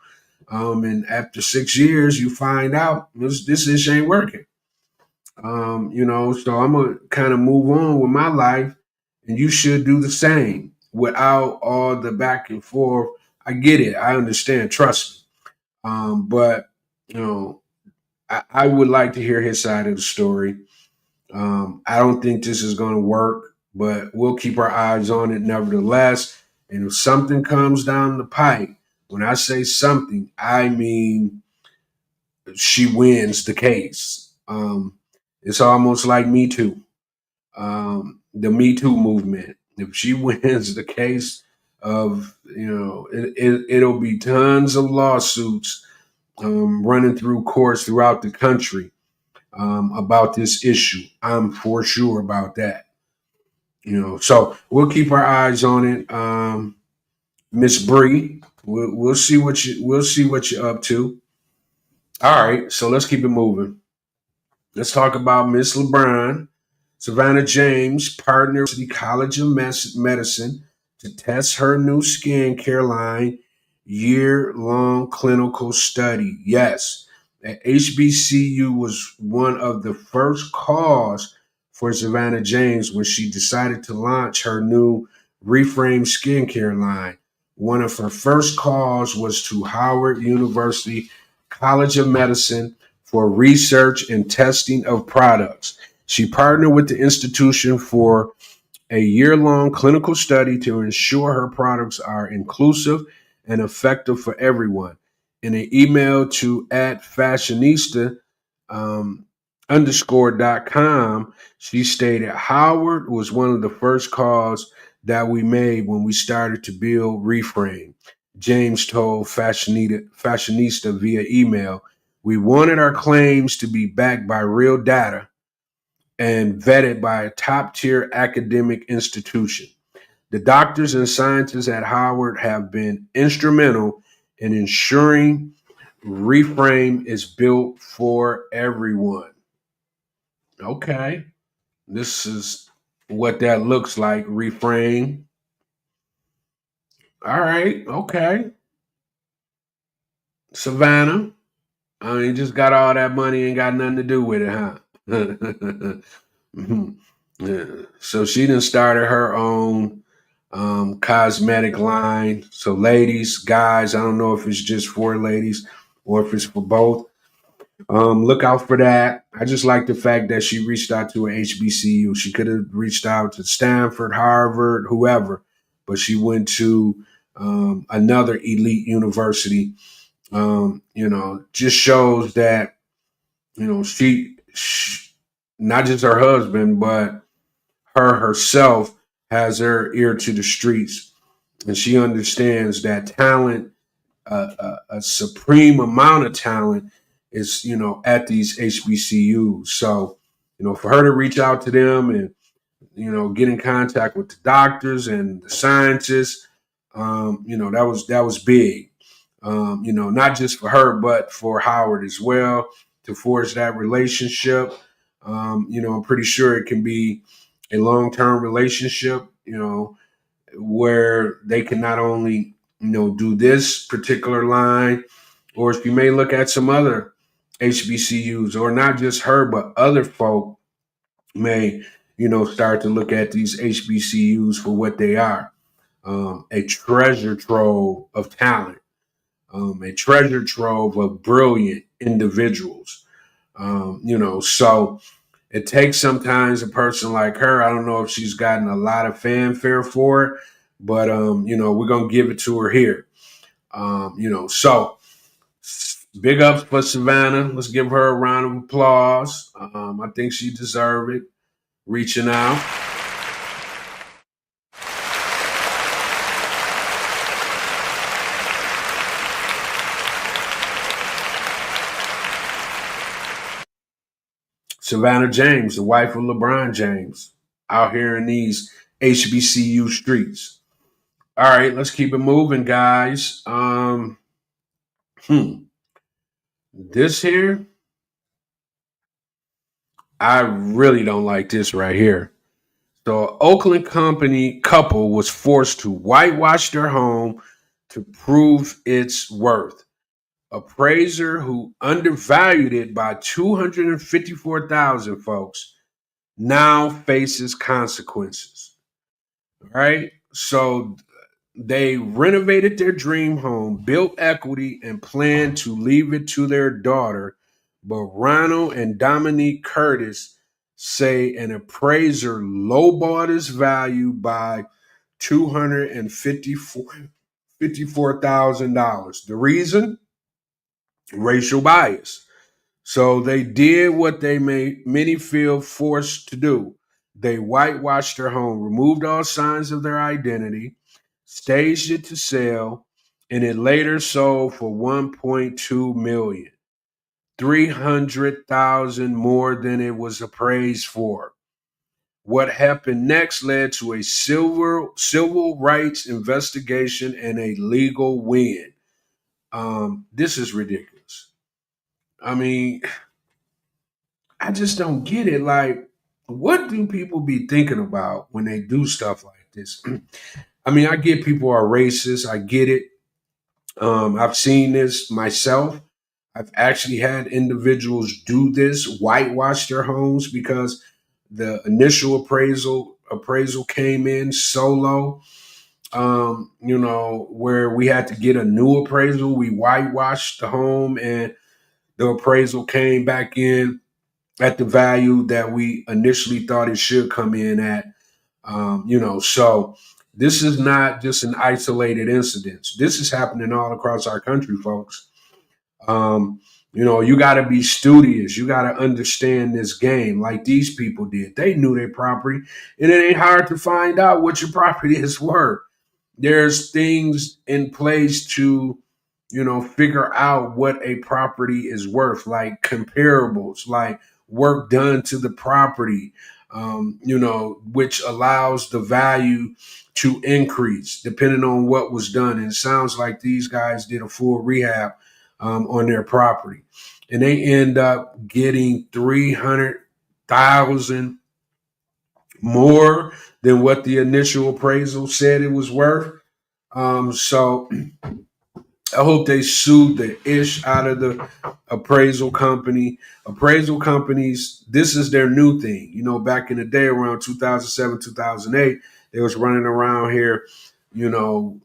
And after 6 years, you find out this ain't working. So I'm gonna kind of move on with my life, and you should do the same without all the back and forth. I get it, I understand, trust me. But you know, I would like to hear his side of the story. I don't think this is gonna work, but we'll keep our eyes on it nevertheless. And if something comes down the pipe, when I say something, I mean she wins the case. It's almost like Me Too, the Me Too movement. If she wins the case of, it'll be tons of lawsuits running through courts throughout the country about this issue. I'm for sure about that. So we'll keep our eyes on it. Miss Bree, we'll see what you're up to. All right, so let's keep it moving. Let's talk about Miss LeBron. Savannah James partnered with the College of Medicine to test her new skincare line year-long clinical study. Yes, HBCU was one of the first calls for Savannah James when she decided to launch her new Reframe skincare line. One of her first calls was to Howard University College of Medicine for research and testing of products. She partnered with the institution for a year-long clinical study to ensure her products are inclusive and effective for everyone. In an email to at fashionista _.com, she stated, Howard was one of the first calls that we made when we started to build Reframe. James told Fashionista via email, we wanted our claims to be backed by real data and vetted by a top tier academic institution. The doctors and scientists at Howard have been instrumental in ensuring Reframe is built for everyone. Okay, this is what that looks like, Reframe. All right, okay. Savannah, I mean, just got all that money and got nothing to do with it, huh? Yeah. So she done started her own cosmetic line. So ladies, guys, I don't know if it's just for ladies or if it's for both. Look out for that. I just like the fact that she reached out to an HBCU. She could have reached out to Stanford, Harvard, whoever, but she went to another elite university. Just shows that she not just her husband, but her herself has her ear to the streets, and she understands that talent, a supreme amount of talent, is at these HBCUs. So for her to reach out to them and get in contact with the doctors and the scientists, that was big. Not just for her, but for Howard as well, to forge that relationship. I'm pretty sure it can be a long-term relationship, where they can not only, do this particular line, or if you may look at some other HBCUs, or not just her, but other folk may, start to look at these HBCUs for what they are, a treasure trove of talent, a treasure trove of brilliant individuals. So it takes sometimes a person like her. I don't know if she's gotten a lot of fanfare for it, but we're gonna give it to her here. So big ups for Savannah. Let's give her a round of applause. I think she deserved it. Reaching out. Savannah James, the wife of LeBron James, out here in these HBCU streets. All right, let's keep it moving, guys. This here, I really don't like this right here. So, an Oakland company couple was forced to whitewash their home to prove its worth. Appraiser who undervalued it by 254,000, folks, now faces consequences. All right. So they renovated their dream home, built equity, and planned to leave it to their daughter. But Ronald and Dominique Curtis say an appraiser lowballed its value by $254,000. The reason? Racial bias. So they did what they made many feel forced to do. They whitewashed their home, removed all signs of their identity, staged it to sell, and it later sold for 1.2 million, 300,000 more than it was appraised for. What happened next led to a civil rights investigation and a legal win. This is ridiculous. I mean, I just don't get it. Like, what do people be thinking about when they do stuff like this? I mean, I get people are racist. I get it. I've seen this myself. I've actually had individuals do this, whitewash their homes because the initial appraisal came in so low. Where we had to get a new appraisal. We whitewashed the home, and the appraisal came back in at the value that we initially thought it should come in at. So this is not just an isolated incident. This is happening all across our country, folks. You got to be studious. You got to understand this game like these people did. They knew their property, and it ain't hard to find out what your property is worth. There's things in place to, figure out what a property is worth, like comparables, like work done to the property, which allows the value to increase depending on what was done. And it sounds like these guys did a full rehab on their property, and they end up getting 300,000 more than what the initial appraisal said it was worth. So I hope they sued the ish out of the appraisal company. Appraisal companies, this is their new thing. Back in the day around 2007, 2008, they was running around here, you know,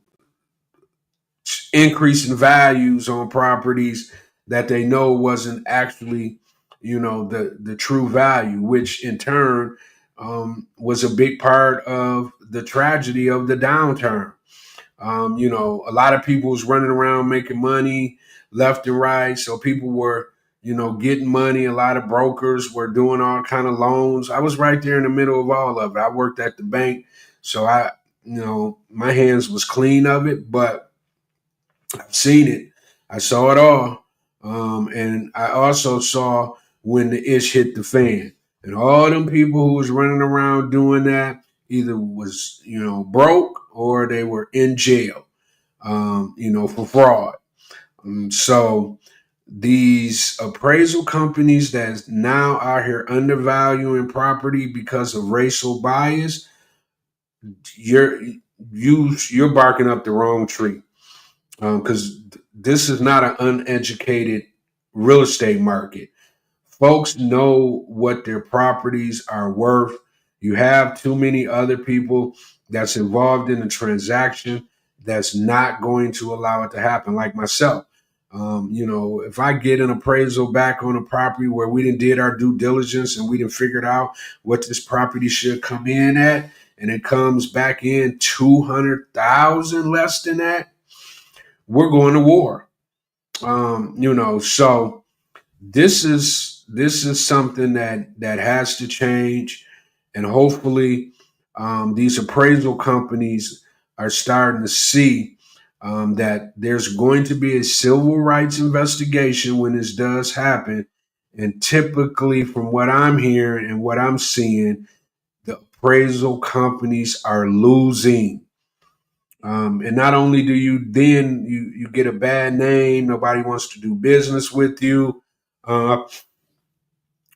increasing values on properties that they know wasn't actually, the true value, which in turn was a big part of the tragedy of the downturn. A lot of people was running around making money left and right. So people were, getting money. A lot of brokers were doing all kind of loans. I was right there in the middle of all of it. I worked at the bank. So my hands was clean of it, but I've seen it. I saw it all. And I also saw when the ish hit the fan. And all them people who was running around doing that either was, broke or they were in jail, for fraud. So these appraisal companies that's now out here undervaluing property because of racial bias, you're barking up the wrong tree. Because this is not an uneducated real estate market. Folks know what their properties are worth. You have too many other people that's involved in the transaction that's not going to allow it to happen, like myself. If I get an appraisal back on a property where we did our due diligence and we didn't figured out what this property should come in at, and it comes back in 200,000 less than that, we're going to war. So this is something that has to change, and hopefully these appraisal companies are starting to see that there's going to be a civil rights investigation when this does happen. And typically, from what I'm hearing and what I'm seeing, the appraisal companies are losing. And not only do you get a bad name, nobody wants to do business with you. And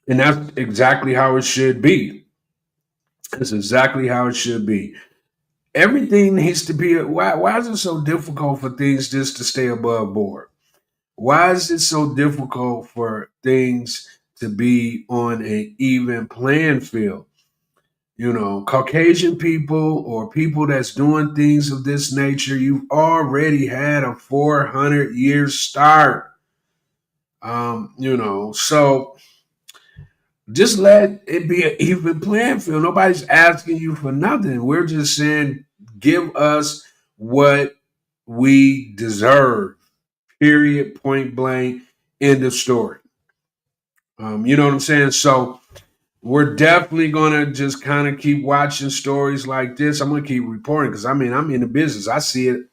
that's exactly how it should be. That's exactly how it should be. Everything needs to be. Why is it so difficult for things just to stay above board? Why is it so difficult for things to be on an even playing field? Caucasian people or people that's doing things of this nature, you've already had a 400-year start. So just let it be an even playing field. Nobody's asking you for nothing. We're just saying, give us what we deserve. Period. Point blank. End of story. You know what I'm saying? So we're definitely going to just kind of keep watching stories like this. I'm going to keep reporting because, I'm in the business. I see it.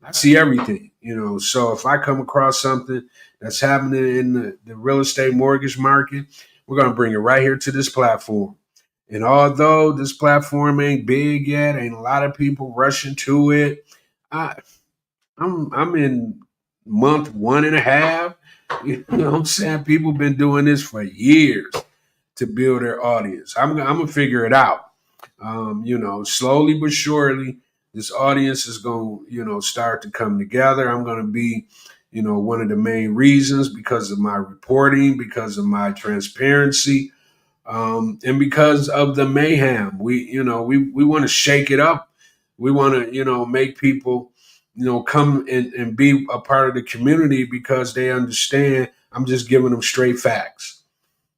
I see everything, So if I come across something that's happening in the real estate mortgage market, we're going to bring it right here to this platform. And although this platform ain't big yet, ain't a lot of people rushing to it, I'm in month 1.5. You know what I'm saying? People been doing this for years to build their audience. I'm gonna figure it out. Slowly but surely, this audience is going to, start to come together. I'm going to be, one of the main reasons because of my reporting, because of my transparency, and because of the mayhem. We want to shake it up. We want to, make people, come and be a part of the community because they understand I'm just giving them straight facts.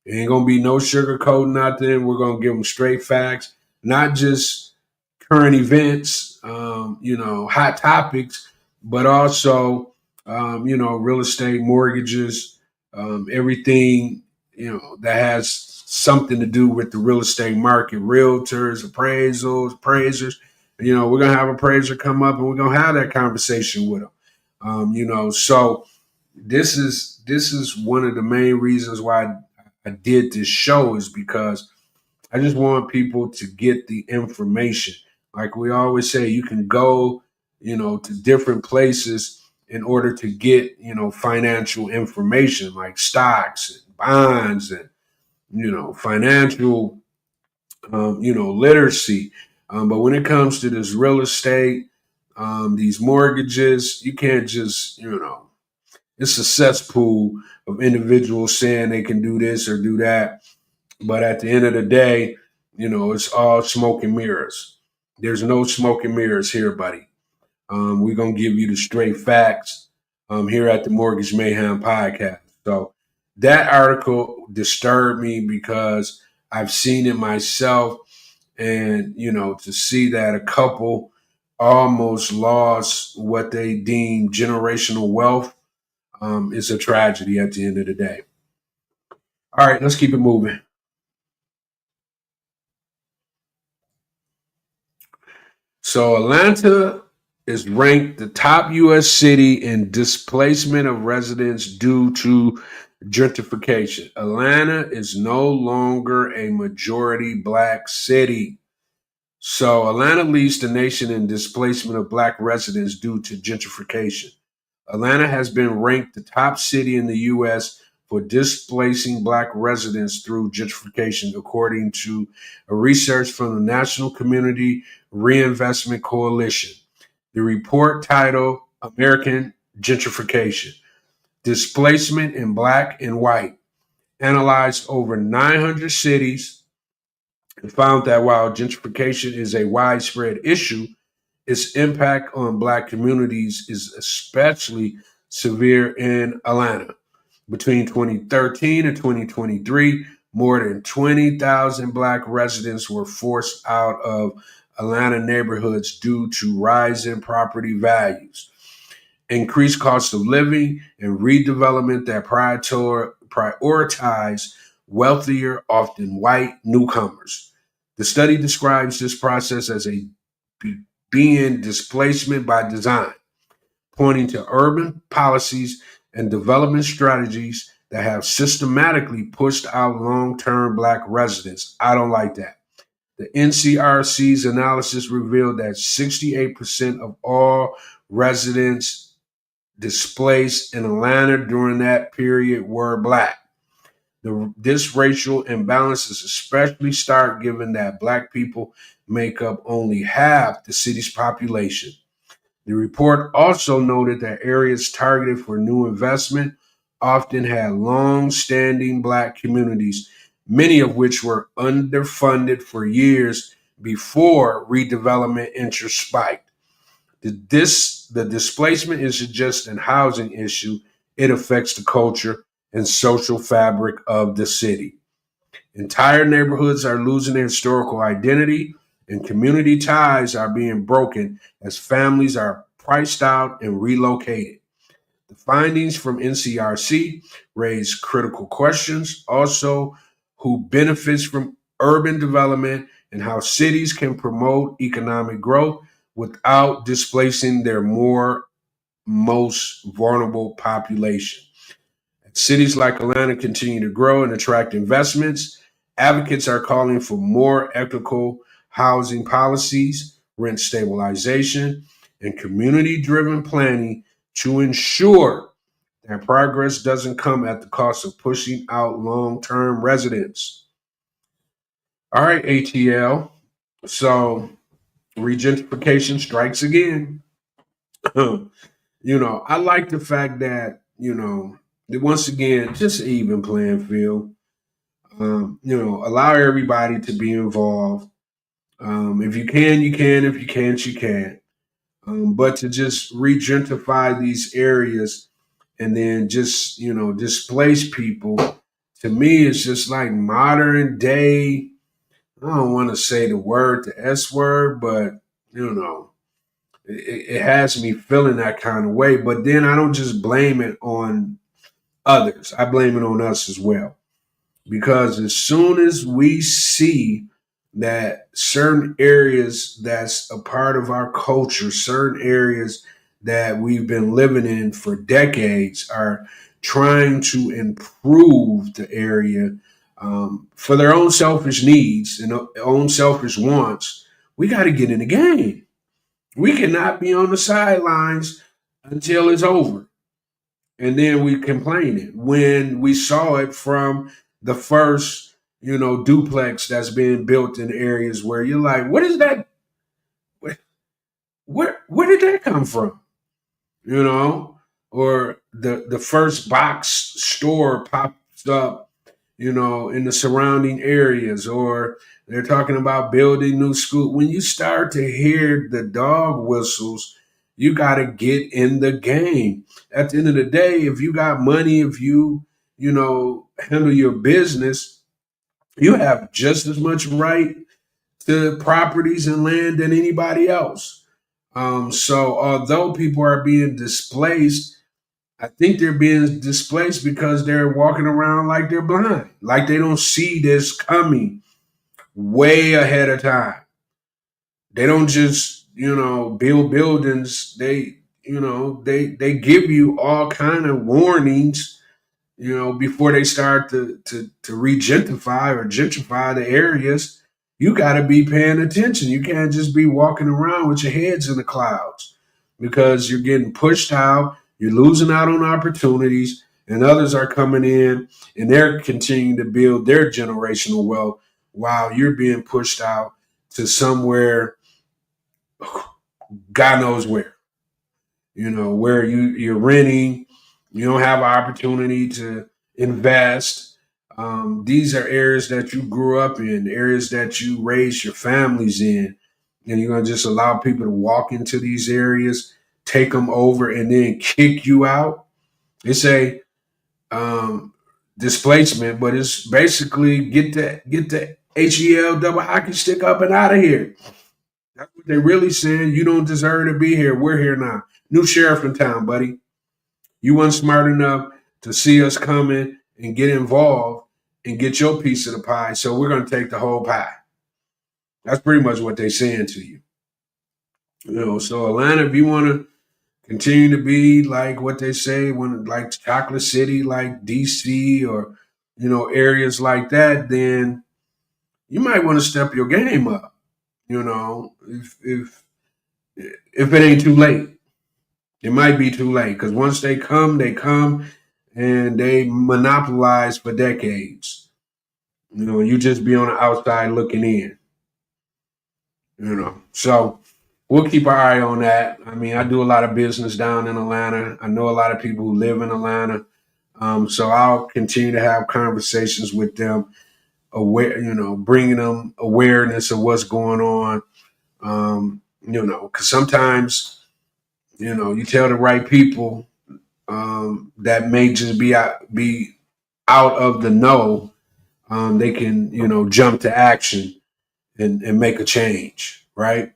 It ain't gonna be no sugarcoating nothing. We're gonna give them straight facts, not just current events, hot topics, but also, real estate, mortgages, everything, that has something to do with the real estate market, realtors, appraisers. We're gonna have an appraiser come up and we're gonna have that conversation with them. So this is one of the main reasons why I did this show, is because I just want people to get the information. Like we always say, you can go, to different places in order to get, financial information like stocks and bonds and, financial, literacy. But when it comes to this real estate, these mortgages. You can't just, it's a cesspool of individuals saying they can do this or do that. But at the end of the day, it's all smoke and mirrors. There's no smoke and mirrors here, buddy. We're going to give you the straight facts here at the Mortgage Mayhem Podcast. So that article disturbed me because I've seen it myself. And, to see that a couple almost lost what they deem generational wealth is a tragedy at the end of the day. All right, let's keep it moving. So Atlanta is ranked the top U.S. city in displacement of residents due to gentrification. Atlanta is no longer a majority black city. So Atlanta leads the nation in displacement of black residents due to gentrification. Atlanta has been ranked the top city in the U.S. for displacing black residents through gentrification, according to a research from the National Community Reinvestment Coalition. The report titled American Gentrification, Displacement in Black and White, analyzed over 900 cities and found that while gentrification is a widespread issue, its impact on black communities is especially severe in Atlanta. Between 2013 and 2023, more than 20,000 black residents were forced out of Atlanta neighborhoods due to rising property values, increased cost of living, and redevelopment that prioritize wealthier, often white newcomers. The study describes this process as being displacement by design, pointing to urban policies and development strategies that have systematically pushed out long-term black residents. I don't like that. The NCRC's analysis revealed that 68% of all residents displaced in Atlanta during that period were black. This racial imbalance is especially stark given that black people make up only half the city's population. The report also noted that areas targeted for new investment often had long-standing black communities, many of which were underfunded for years before redevelopment interest spiked. The displacement isn't just an housing issue, it affects the culture and social fabric of the city. Entire neighborhoods are losing their historical identity, and community ties are being broken as families are priced out and relocated. The findings from NCRC raise critical questions, also who benefits from urban development and how cities can promote economic growth without displacing their most vulnerable population. As cities like Atlanta continue to grow and attract investments, advocates are calling for more equitable housing policies, rent stabilization, and community-driven planning to ensure that progress doesn't come at the cost of pushing out long-term residents. All right, ATL. So regentrification strikes again. I like the fact that, once again, just an even playing field. Allow everybody to be involved. If you can, you can. If you can't, you can't. But to just regentrify these areas and then just, displace people, to me, it's just like modern day. I don't want to say the S word, but, it has me feeling that kind of way. But then I don't just blame it on others. I blame it on us as well. Because as soon as we see that certain areas that's a part of our culture, certain areas that we've been living in for decades are trying to improve the area for their own selfish needs and own selfish wants, we got to get in the game. We cannot be on the sidelines until it's over. And then we complaining when we saw it from the first, duplex that's being built in areas where you're like, what is that? where did that come from? You know, or the first box store pops up, you know, in the surrounding areas, or they're talking about building new school. When you start to hear the dog whistles, you got to get in the game. At the end of the day, if you got money, if you know, handle your business, you have just as much right to properties and land than anybody else. So although people are being displaced, I think they're being displaced because they're walking around like they're blind, like they don't see this coming way ahead of time. They don't just, you know, build buildings. They give you all kind of warnings, you know, before they start to regentrify or gentrify the areas. You got to be paying attention. You can't just be walking around with your heads in the clouds because you're getting pushed out. You're losing out on opportunities, and others are coming in and they're continuing to build their generational wealth while you're being pushed out to somewhere, God knows where. You know, where you're renting, you don't have an opportunity to invest. These are areas that you grew up in, areas that you raised your families in, and you're gonna just allow people to walk into these areas, take them over, and then kick you out. It's a displacement, but it's basically get the HEL double hockey stick up and out of here. That's what they're really saying. You don't deserve to be here. We're here now. New sheriff in town, buddy. You weren't smart enough to see us coming and get involved and get your piece of the pie. So we're going to take the whole pie. That's pretty much what they're saying to you. You know, so Atlanta, if you want to continue to be like what they say, when like Chocolate City, like DC, or you know, areas like that, then you might want to step your game up. You know, if it ain't too late. It might be too late because once they come and they monopolize for decades. You know, you just be on the outside looking in. You know, so we'll keep our eye on that. I mean, I do a lot of business down in Atlanta. I know a lot of people who live in Atlanta. So I'll continue to have conversations with them, aware, you know, bringing them awareness of what's going on. You know, because sometimes, you know, you tell the right people that may just be out of the know, they can, you know, jump to action and make a change, right?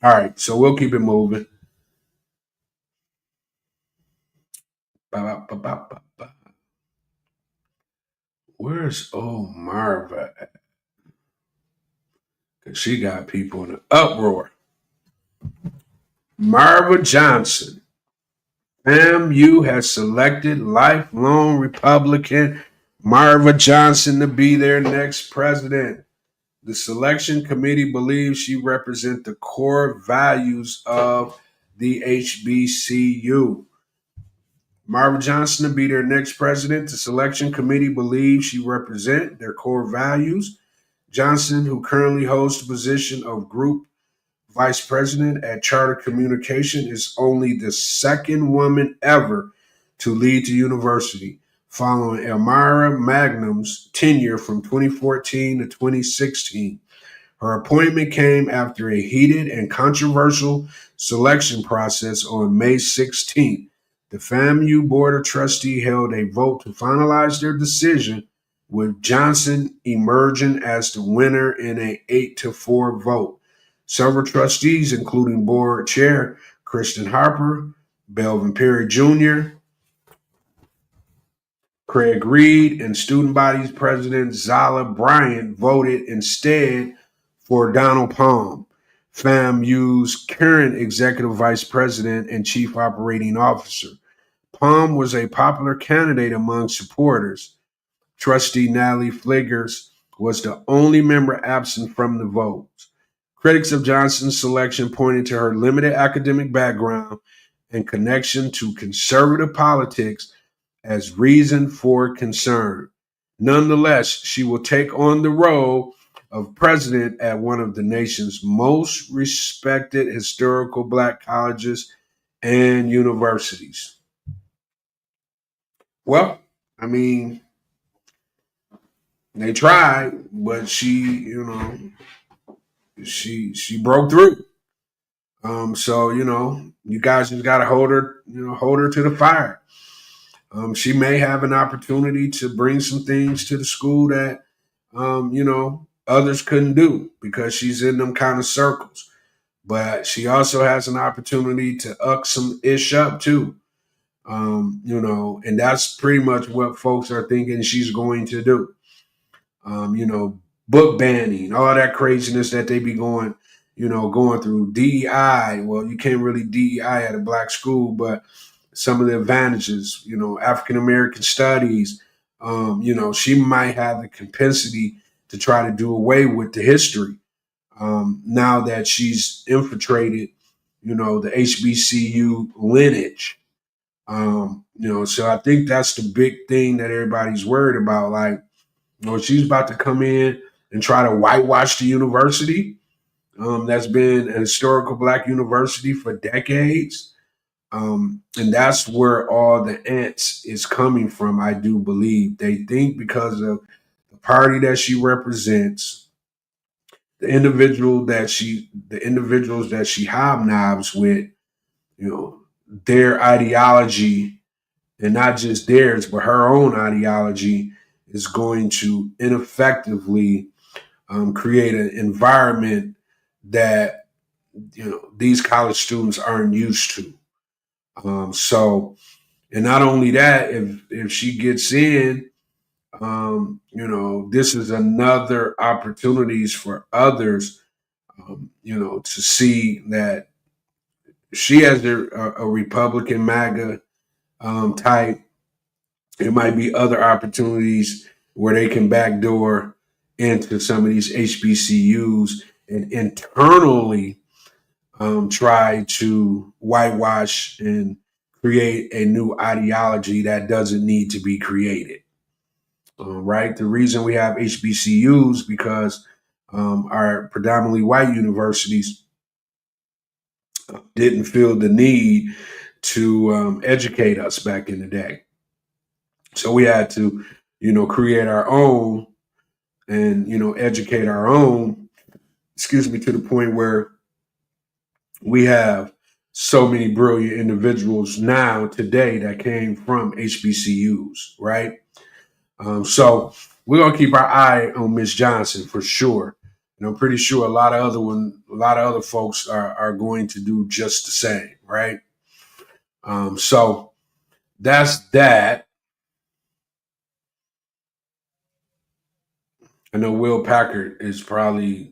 All right, so we'll keep it moving. Ba-ba-ba-ba-ba-ba. Where's old Marva at? Because she got people in an uproar. Marva Johnson. FAMU has selected lifelong Republican Marva Johnson to be their next president. The selection committee believes she represents the core values of the HBCU. Marva Johnson to be their next president. The selection committee believes she represents their core values. Johnson, who currently holds the position of group vice president at Charter Communication, is only the second woman ever to lead the university, following Elmira Magnum's tenure from 2014 to 2016. Her appointment came after a heated and controversial selection process on May 16th. The FAMU Board of Trustees held a vote to finalize their decision, with Johnson emerging as the winner in an 8-4 vote. Several trustees, including board chair Kristen Harper, Belvin Perry Jr., Craig Reed, and student bodies president Zala Bryant, voted instead for Donald Palm, FAMU's current executive vice president and chief operating officer. Palm was a popular candidate among supporters. Trustee Natalie Fliggers was the only member absent from the vote. Critics of Johnson's selection pointed to her limited academic background and connection to conservative politics as reason for concern. Nonetheless, she will take on the role of president at one of the nation's most respected historical Black colleges and universities. Well, I mean, they tried, but she broke through. So you guys just got to hold her to the fire. She may have an opportunity to bring some things to the school that others couldn't do because she's in them kind of circles. But she also has an opportunity to uck some ish up too. And that's pretty much what folks are thinking she's going to do. Book banning, all that craziness that they be going through. DEI, well, you can't really DEI at a Black school, but some of the advantages, African American studies, she might have the capacity to try to do away with the history now that she's infiltrated, the HBCU lineage. So I think that's the big thing that everybody's worried about. Like, she's about to come in and try to whitewash the university that's been a historical Black university for decades. And that's where all the ants is coming from, I do believe. They think because of the party that she represents, the individuals that she hobnobs with, their ideology, and not just theirs, but her own ideology, is going to ineffectively create an environment that these college students aren't used to. And not only that, if she gets in, this is another opportunities for others, to see that she has a Republican MAGA type. It might be other opportunities where they can backdoor into some of these HBCUs and internally try to whitewash and create a new ideology that doesn't need to be created. Right? The reason we have HBCUs because our predominantly white universities didn't feel the need to educate us back in the day. So we had to, create our own and, educate our own, to the point where we have so many brilliant individuals now today that came from HBCUs, right? So we're going to keep our eye on Miss Johnson for sure. And I'm pretty sure a lot of other folks are going to do just the same, right? So that's that. I know Will Packard is probably,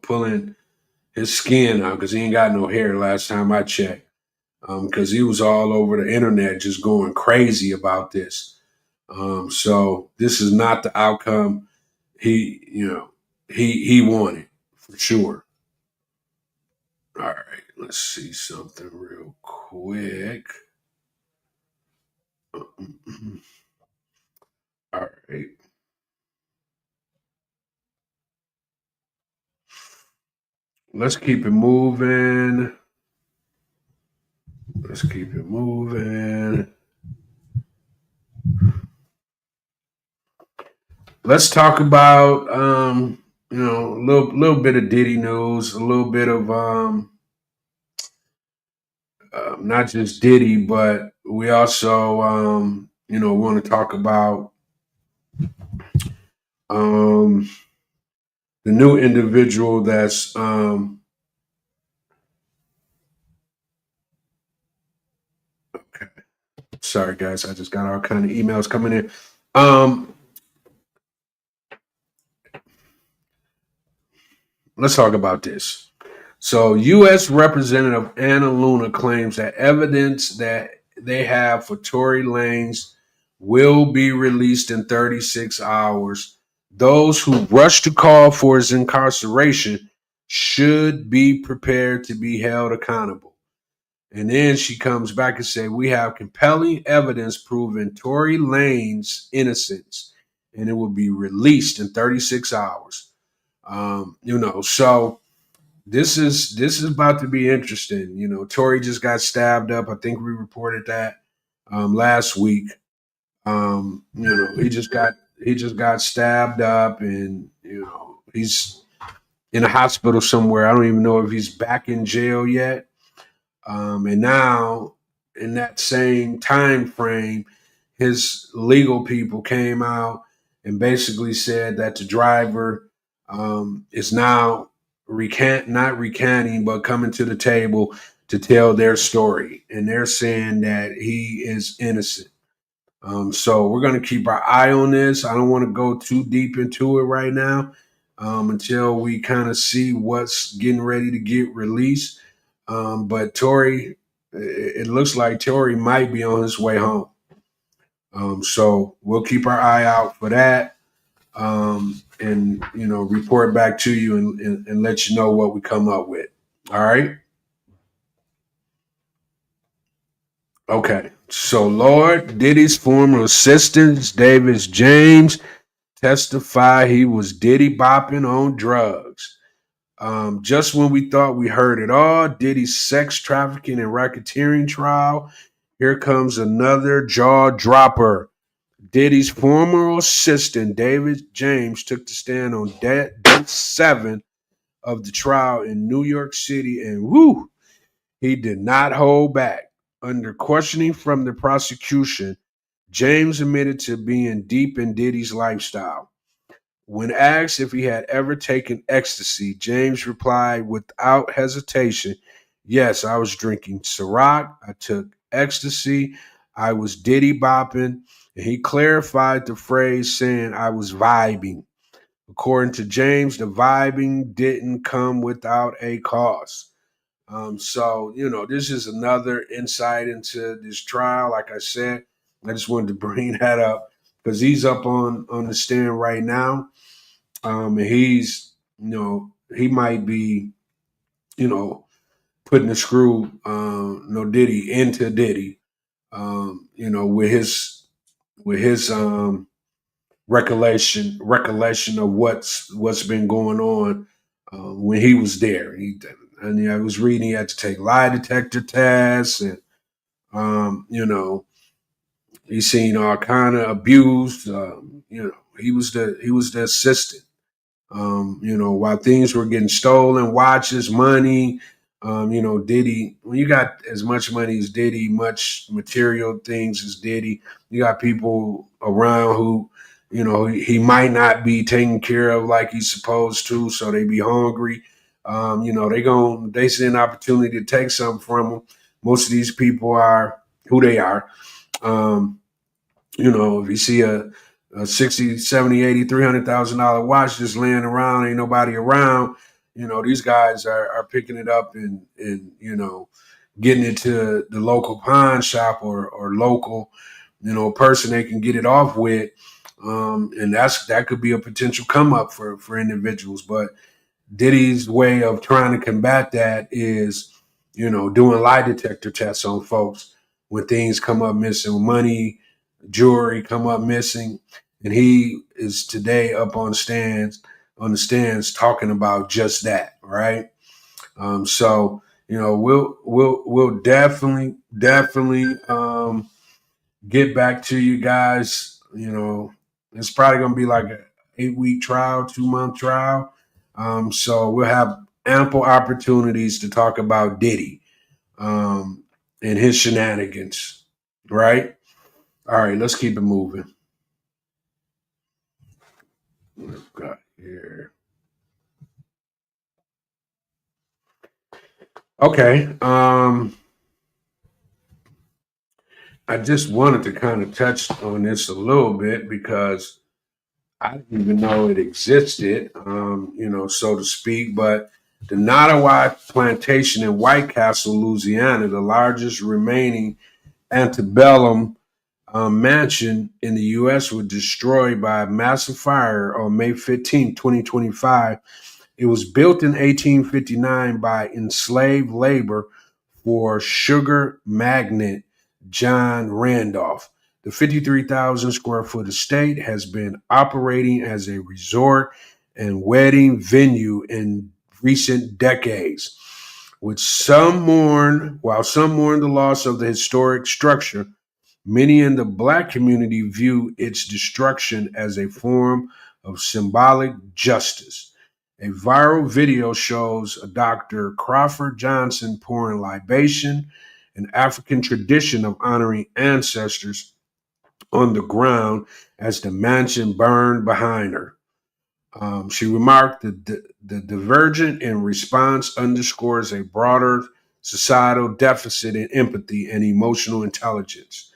pulling his skin out because he ain't got no hair last time I checked. Because he was all over the internet just going crazy about this. So this is not the outcome he wanted for sure. All right, let's see something real quick. All right. Let's keep it moving. Let's talk about a little bit of Diddy news, a little bit of not just Diddy, but we also want to talk about the new individual that's okay. Sorry guys, I just got all kind of emails coming in. Let's talk about this. So U.S. Representative Anna Luna claims that evidence that they have for Tory Lanez will be released in 36 hours. Those who rush to call for his incarceration should be prepared to be held accountable. And then she comes back and says, we have compelling evidence proving Tory Lanez's innocence, and it will be released in 36 hours. So this is about to be interesting. Tory just got stabbed up. I think we reported that last week. He just got stabbed up, and he's in a hospital somewhere. I don't even know if he's back in jail yet. And now, in that same time frame, his legal people came out and basically said that the driver is now not recanting, but coming to the table to tell their story. And they're saying that he is innocent. So we're going to keep our eye on this. I don't want to go too deep into it right now until we kind of see what's getting ready to get released. But Tory, it looks like Tory might be on his way home. So we'll keep our eye out for that, and report back to you and let you know what we come up with. All right. Okay. So Lord Diddy's former assistant, Davis James, testified he was Diddy bopping on drugs. Just when we thought we heard it all, Diddy's sex trafficking and racketeering trial. Here comes another jaw dropper. Diddy's former assistant, David James, took the stand on day 7 of the trial in New York City, and he did not hold back. Under questioning from the prosecution, James admitted to being deep in Diddy's lifestyle. When asked if he had ever taken ecstasy, James replied without hesitation, "Yes, I was drinking Ciroc. I took ecstasy. I was Diddy bopping." And he clarified the phrase, saying, "I was vibing." According to James, the vibing didn't come without a cost. So this is another insight into this trial. Like I said, I just wanted to bring that up because he's up on the stand right now. And he's, he might be, putting the screw, Diddy into Diddy, with his recollection of what's been going on when he was there. I was reading he had to take lie detector tests, and he's seen all kind of abused. He was the assistant. While things were getting stolen, watches, money, Diddy, when you got as much money as Diddy, much material things as Diddy, you got people around who, he might not be taken care of like he's supposed to, so they be hungry. They see an opportunity to take something from them. Most of these people are who they are. If you see a 60, 70, 80, $300,000 watch just laying around, ain't nobody around, these guys are picking it up and getting it to the local pawn shop or local, person they can get it off with. And that could be a potential come up for individuals. But Diddy's way of trying to combat that is, doing lie detector tests on folks when things come up missing, money, jewelry come up missing. And he is today up on the stands talking about just that, right? So we'll definitely get back to you guys. It's probably gonna be like an 8-week trial, 2-month trial. So we'll have ample opportunities to talk about Diddy and his shenanigans, right? All right, let's keep it moving. What I've got here. Okay. I just wanted to kind of touch on this a little bit because I didn't even know it existed, so to speak. But the Nottoway Plantation in White Castle, Louisiana, the largest remaining antebellum mansion in the U.S., was destroyed by a massive fire on May 15, 2025. It was built in 1859 by enslaved labor for sugar magnate John Randolph. The 53,000 square foot estate has been operating as a resort and wedding venue in recent decades. While some mourn the loss of the historic structure, many in the Black community view its destruction as a form of symbolic justice. A viral video shows a Dr. Crawford Johnson pouring libation, an African tradition of honoring ancestors, on the ground as the mansion burned behind her. She remarked that the divergent in response underscores a broader societal deficit in empathy and emotional intelligence,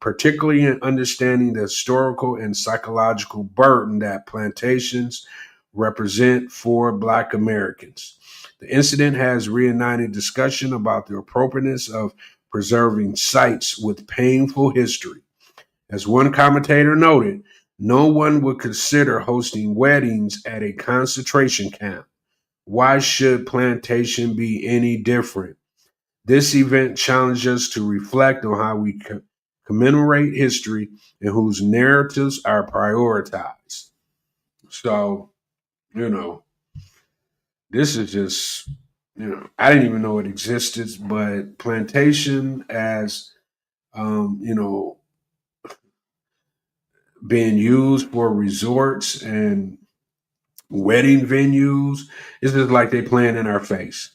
particularly in understanding the historical and psychological burden that plantations represent for Black Americans. The incident has reignited discussion about the appropriateness of preserving sites with painful history. As one commentator noted, no one would consider hosting weddings at a concentration camp. Why should plantation be any different? This event challenged us to reflect on how we commemorate history and whose narratives are prioritized. So, this is just, I didn't even know it existed, but plantation as, being used for resorts and wedding venues, it's just like they playing in our face.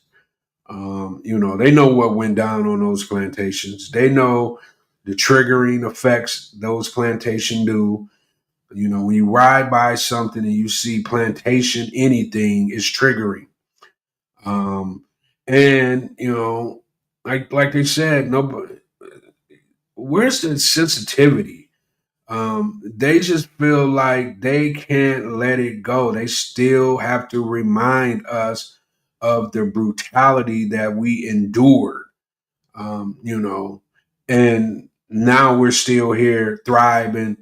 They know what went down on those plantations. They know the triggering effects those plantations do. When you ride by something and you see plantation, anything is triggering. And like they said, nobody. Where's the sensitivity? They just feel like they can't let it go. They still have to remind us of the brutality that we endured, and now we're still here thriving,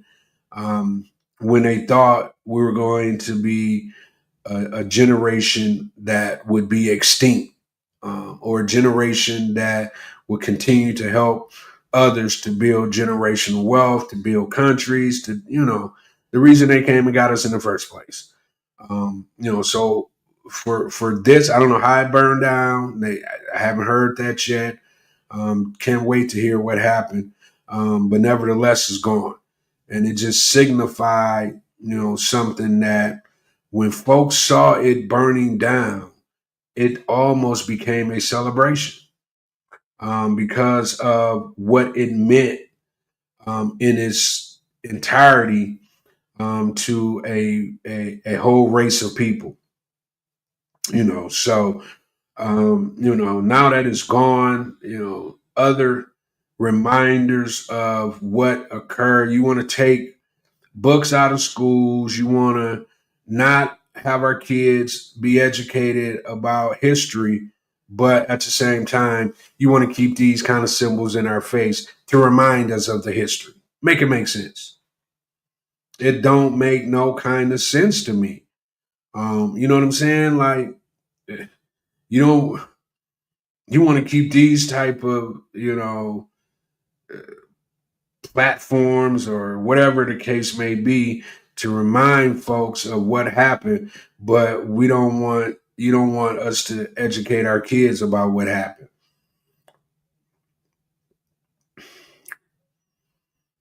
when they thought we were going to be a generation that would be extinct, or a generation that would continue to help others to build generational wealth, to build countries, the reason they came and got us in the first place. So for this, I don't know how it burned down. I haven't heard that yet. Can't wait to hear what happened. But nevertheless, it's gone. And it just signified, something that when folks saw it burning down, it almost became a celebration, because of what it meant, in its entirety, to a whole race of people. So now that it's gone, other reminders of what occurred. You want to take books out of schools. You want to not have our kids be educated about history, but at the same time, you want to keep these kind of symbols in our face to remind us of the history. Make it make sense. It don't make no kind of sense to me. You know what I'm saying? Like, you don't, you want to keep these type of, platforms or whatever the case may be to remind folks of what happened, but you don't want us to educate our kids about what happened.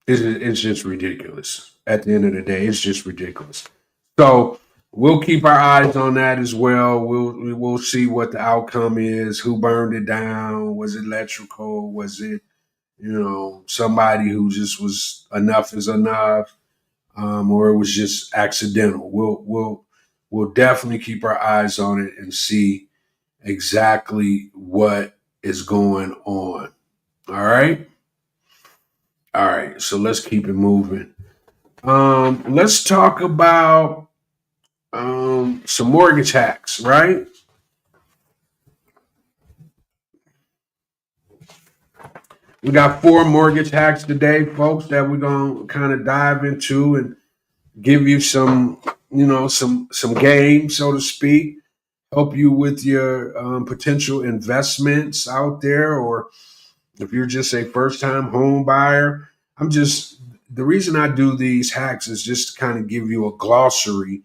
It's just ridiculous. At the end of the day, it's just ridiculous. So we'll keep our eyes on that as well. We'll see what the outcome is. Who burned it down? Was it electrical? Was it, somebody who just was enough is enough, or it was just accidental? We'll definitely keep our eyes on it and see exactly what is going on. All right. All right, so let's keep it moving. Let's talk about some mortgage hacks, right? We got 4 mortgage hacks today, folks, that we're gonna kind of dive into and give you some, some game, so to speak, help you with your potential investments out there, or if you're just a first-time home buyer. The reason I do these hacks is just to kind of give you a glossary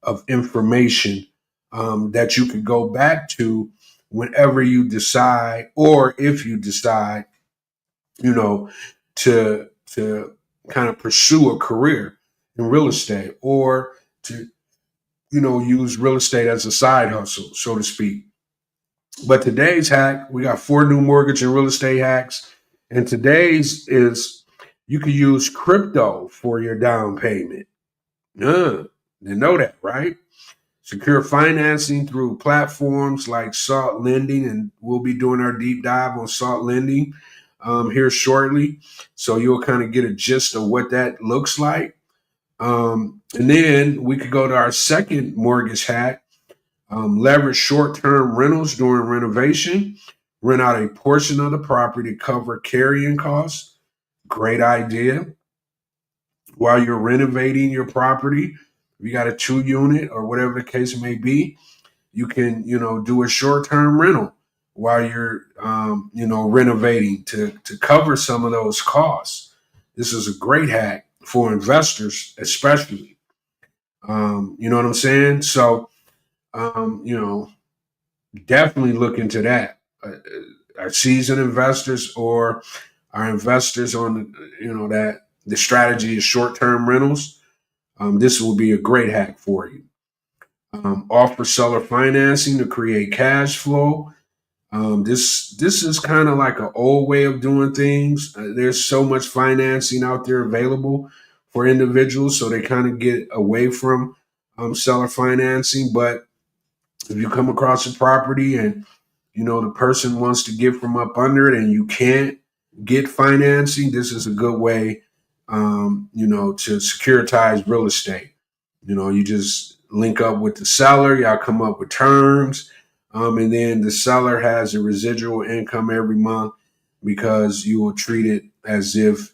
of information that you could go back to whenever you decide, or if you decide, you know, to kind of pursue a career in real estate, or to, use real estate as a side hustle, so to speak. But today's hack, we got 4 new mortgage and real estate hacks. And today's is, you can use crypto for your down payment. You know that, right? Secure financing through platforms like Salt Lending, and we'll be doing our deep dive on Salt Lending here shortly. So you'll kind of get a gist of what that looks like. And then we could go to our second mortgage hack. Leverage short-term rentals during renovation. Rent out a portion of the property to cover carrying costs. Great idea. While you're renovating your property, if you got a 2-unit or whatever the case may be, you can, do a short-term rental while you're, renovating to cover some of those costs. This is a great hack for investors, especially. You know what I'm saying? So, definitely look into that. Our seasoned investors, or our investors on, that the strategy is short-term rentals. This will be a great hack for you. Offer seller financing to create cash flow. This is kind of like an old way of doing things. There's so much financing out there available for individuals, so they kind of get away from seller financing. But if you come across a property and the person wants to get from up under it and you can't get financing, this is a good way, to securitize real estate. You just link up with the seller, y'all come up with terms, and then the seller has a residual income every month, because you will treat it as if,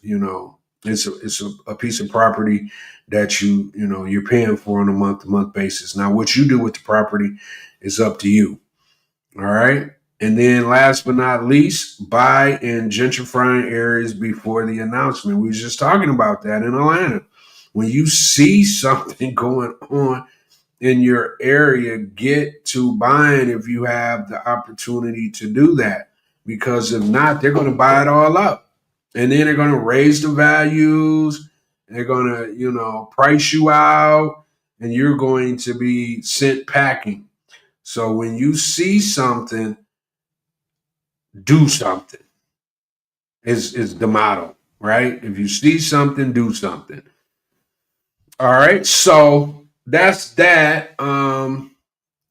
it's a piece of property that you're paying for on a month-to-month basis. Now, what you do with the property is up to you. All right. And then last but not least, buy in gentrifying areas before the announcement. We were just talking about that in Atlanta. When you see something going on in your area, get to buying if you have the opportunity to do that. Because if not, they're going to buy it all up. And then they're going to raise the values. They're going to, price you out, and you're going to be sent packing. So when you see something, do something is the motto, right? If you see something, do something. All right. So that's that.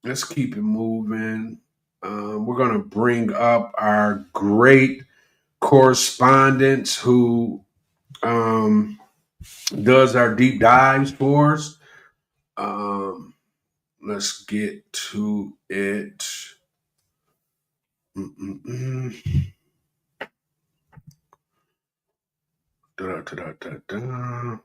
Let's keep it moving. We're going to bring up our great correspondent who does our deep dives for us. Let's get to it. Da, da, da, da, da.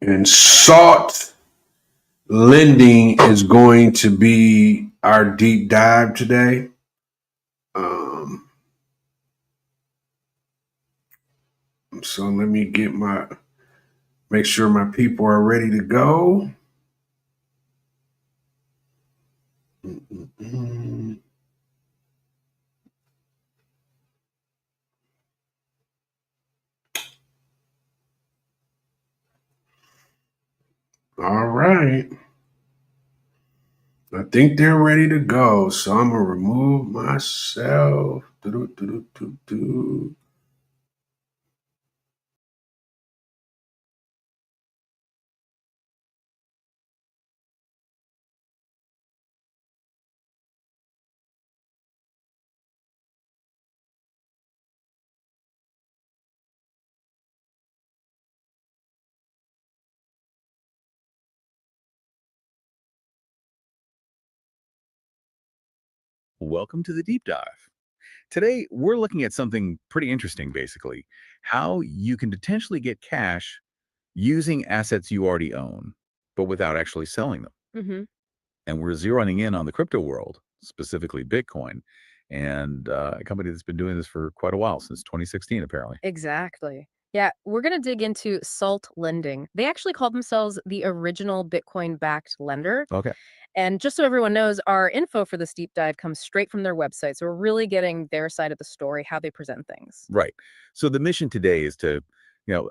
And Salt Lending is going to be our deep dive today. So let me make sure my people are ready to go. All right. I think they're ready to go. So I'm going to remove myself. Welcome to the deep dive. Today, we're looking at something pretty interesting, basically, how you can potentially get cash using assets you already own. but without actually selling them. Mm-hmm. And we're zeroing in on the crypto world, specifically Bitcoin, and a company that's been doing this for quite a while, since 2016, apparently. Exactly. Yeah, we're going to dig into Salt Lending. They actually call themselves the original Bitcoin-backed lender. Okay. And just so everyone knows, our info for this deep dive comes straight from their website. So we're really getting their side of the story, how they present things. Right. So the mission today is to,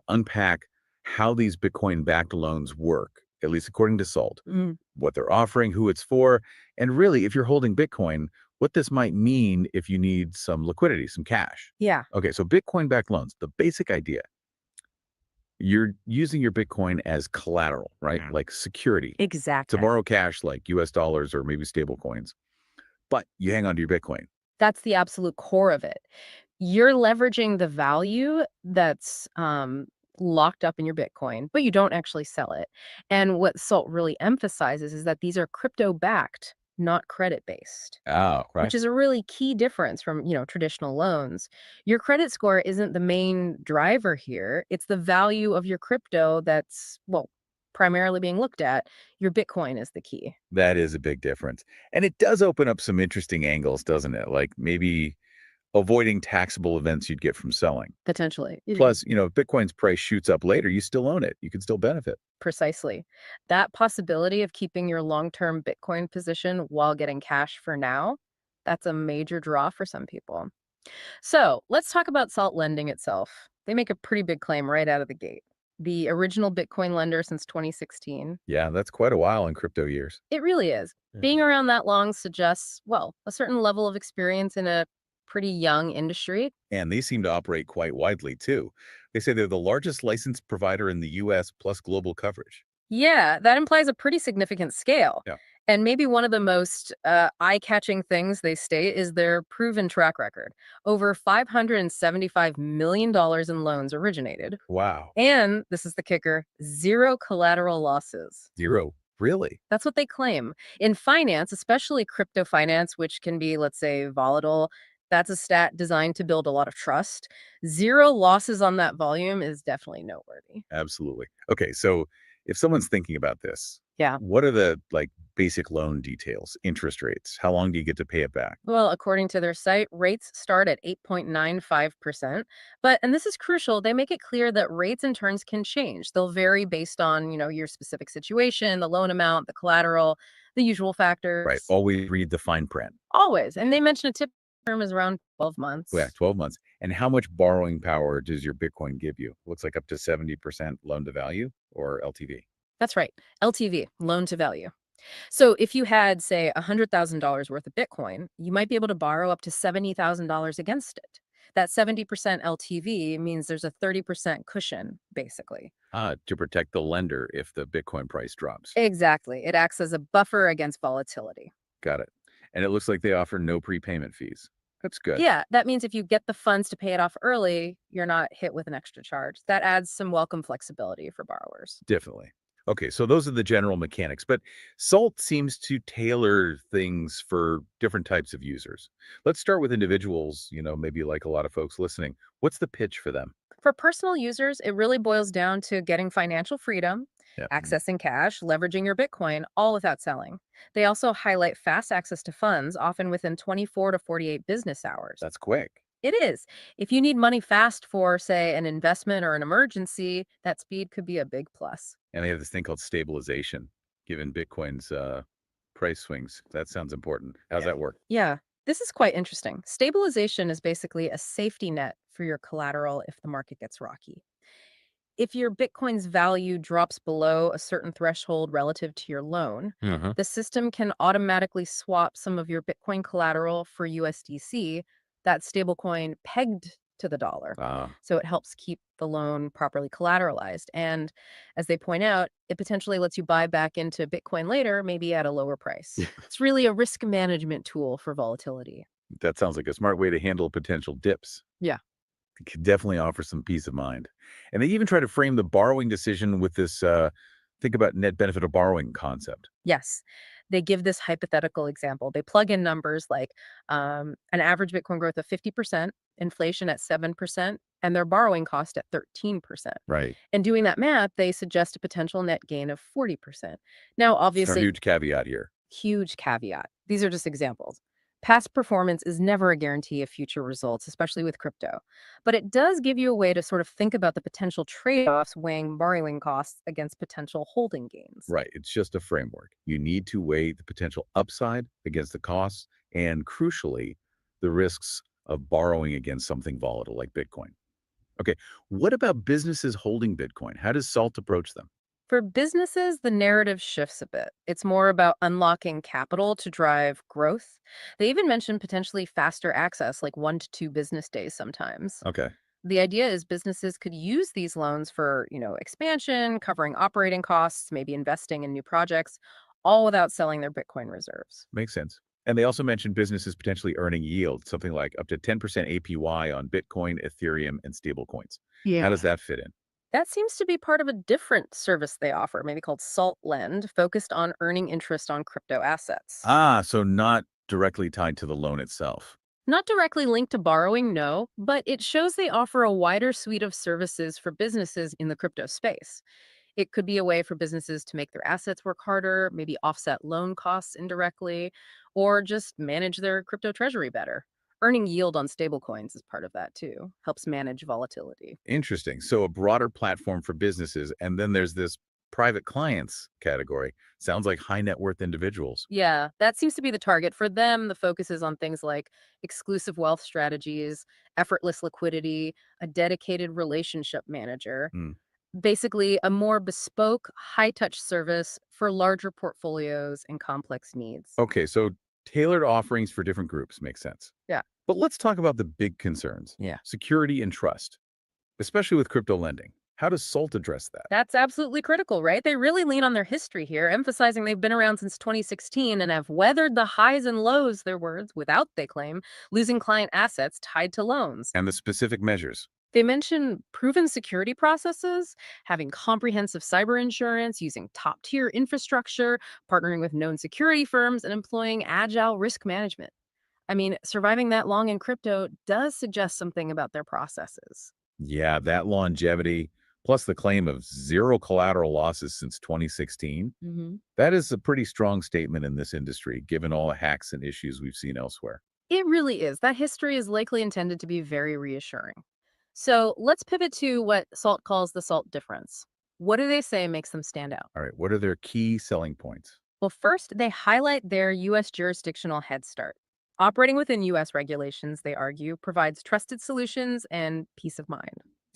unpack how these Bitcoin-backed loans work, at least according to Salt, Mm, what they're offering, who it's for, and really, if you're holding Bitcoin, what this might mean if you need some liquidity, some cash. yeah, Okay, so Bitcoin-backed loans, the basic idea, you're using your Bitcoin as collateral, right? Like security to exactly. borrow cash like US dollars or maybe stable coins, but you hang on to your Bitcoin. That's the absolute core of it. You're leveraging the value that's locked up in your Bitcoin, but you don't actually sell it. And what SALT really emphasizes is that these are crypto backed, not credit based. Oh, right. Which is a really key difference from, traditional loans. Your credit score isn't the main driver here. It's the value of your crypto that's, well, primarily being looked at. Your Bitcoin is the key. That is a big difference. And it does open up some interesting angles, doesn't it? Like maybe avoiding taxable events you'd get from selling. Potentially. Plus, if Bitcoin's price shoots up later, you still own it. You can still benefit. Precisely. That possibility of keeping your long-term Bitcoin position while getting cash for now, that's a major draw for some people. So let's talk about Salt Lending itself. They make a pretty big claim right out of the gate. The original Bitcoin lender since 2016. Yeah, that's quite a while in crypto years. It really is. Being around that long suggests, well, a certain level of experience in a pretty young industry. And they seem to operate quite widely, too. They say they're the largest licensed provider in the US plus global coverage. Yeah, that implies a pretty significant scale. Yeah. And maybe one of the most eye-catching things they state is their proven track record. Over $575 million in loans originated. Wow. And this is the kicker, zero collateral losses. Zero. Really? That's what they claim. In finance, especially crypto finance, which can be, let's say, volatile, that's a stat designed to build a lot of trust. Zero losses on that volume is definitely noteworthy. Absolutely. Okay, so if someone's thinking about this, Yeah. what are the basic loan details, interest rates? How long do you get to pay it back? Well, according to their site, rates start at 8.95%. And this is crucial, they make it clear that rates and terms can change. They'll vary based on, your specific situation, the loan amount, the collateral, the usual Right. factors. Always read the fine print. Always. And they mention a tip term is around 12 months. Yeah, 12 months. And how much borrowing power does your Bitcoin give you? Looks like up to 70% loan to value or LTV. That's right. LTV, loan to value. So if you had, say, $100,000 worth of Bitcoin, you might be able to borrow up to $70,000 against it. That 70% LTV means there's a 30% cushion, basically. To protect the lender if the Bitcoin price drops. Exactly. It acts as a buffer against volatility. Got it. And it looks like they offer no prepayment fees. That's good. Yeah, that means if you get the funds to pay it off early, you're not hit with an extra charge. That adds some welcome flexibility for borrowers. Definitely. Okay, so those are the general mechanics, but Salt seems to tailor things for different types of users. Let's start with individuals, maybe like a lot of folks listening. What's the pitch for them? For personal users, it really boils down to getting financial freedom, Yeah. accessing cash, leveraging your Bitcoin, all without selling. They also highlight fast access to funds, often within 24 to 48 business hours. That's quick. It is. If you need money fast for, say, an investment or an emergency, that speed could be a big plus. And they have this thing called stabilization, given Bitcoin's price swings. That sounds important. How's that work? Yeah, this is quite interesting. Stabilization is basically a safety net for your collateral if the market gets rocky. If your Bitcoin's value drops below a certain threshold relative to your loan, Uh-huh. the system can automatically swap some of your Bitcoin collateral for USDC, that stablecoin pegged to the dollar. So it helps keep the loan properly collateralized. And as they point out, it potentially lets you buy back into Bitcoin later, maybe at a lower price. It's really a risk management tool for volatility. That sounds like a smart way to handle potential dips. Yeah. It could definitely offer some peace of mind. And they even try to frame the borrowing decision with this think about net benefit of borrowing concept. Yes. They give this hypothetical example. They plug in numbers like an average Bitcoin growth of 50%, inflation at 7%, and their borrowing cost at 13%. Right. And doing that math, they suggest a potential net gain of 40%. Now, So obviously, huge caveat here. huge caveat. These are just examples. Past performance is never a guarantee of future results, especially with crypto. But it does give you a way to sort of think about the potential trade-offs weighing borrowing costs against potential holding gains. Right. It's just a framework. You need to weigh the potential upside against the costs and, crucially, the risks of borrowing against something volatile like Bitcoin. Okay. What about businesses holding Bitcoin? How does SALT approach them? For businesses, the narrative shifts a bit. It's more about unlocking capital to drive growth. They even mention potentially faster access, like 1 to 2 business days sometimes. Okay. The idea is businesses could use these loans for, expansion, covering operating costs, maybe investing in new projects, all without selling their Bitcoin reserves. Makes sense. And they also mentioned businesses potentially earning yield, something like up to 10% APY on Bitcoin, Ethereum, and stablecoins. How does that fit in? That seems to be part of a different service they offer, maybe called Salt Lend, focused on earning interest on crypto assets. Ah, so not directly tied to the loan itself. Not directly linked to borrowing, no, but it shows they offer a wider suite of services for businesses in the crypto space. It could be a way for businesses to make their assets work harder, maybe offset loan costs indirectly, or just manage their crypto treasury better. Earning yield on stablecoins is part of that too, helps manage volatility. Interesting. So a broader platform for businesses, and then there's this private clients category. Sounds like high net worth individuals. Yeah, that seems to be the target. For them, the focus is on things like exclusive wealth strategies, effortless liquidity, a dedicated relationship manager. Hmm. Basically, a more bespoke, high touch service for larger portfolios and complex needs. Okay, so tailored offerings for different groups makes sense. Yeah. But let's talk about the big concerns. Yeah. Security and trust, especially with crypto lending. How does SALT address that? That's absolutely critical, right? They really lean on their history here, emphasizing they've been around since 2016 and have weathered the highs and lows, their words, without, they claim, losing client assets tied to loans. And the specific measures. They mention proven security processes, having comprehensive cyber insurance, using top tier infrastructure, partnering with known security firms, and employing agile risk management. I mean, surviving that long in crypto does suggest something about their processes. Yeah, that longevity, plus the claim of zero collateral losses since 2016. hmm That is a pretty strong statement in this industry, given all the hacks and issues we've seen elsewhere. It really is. That history is likely intended to be very reassuring. So let's pivot to what SALT calls the SALT difference. What do they say makes them stand out? All right, what are their key selling points? Well, first, they highlight their U.S. jurisdictional head start. Operating within U.S. regulations, they argue, provides trusted solutions and peace of mind.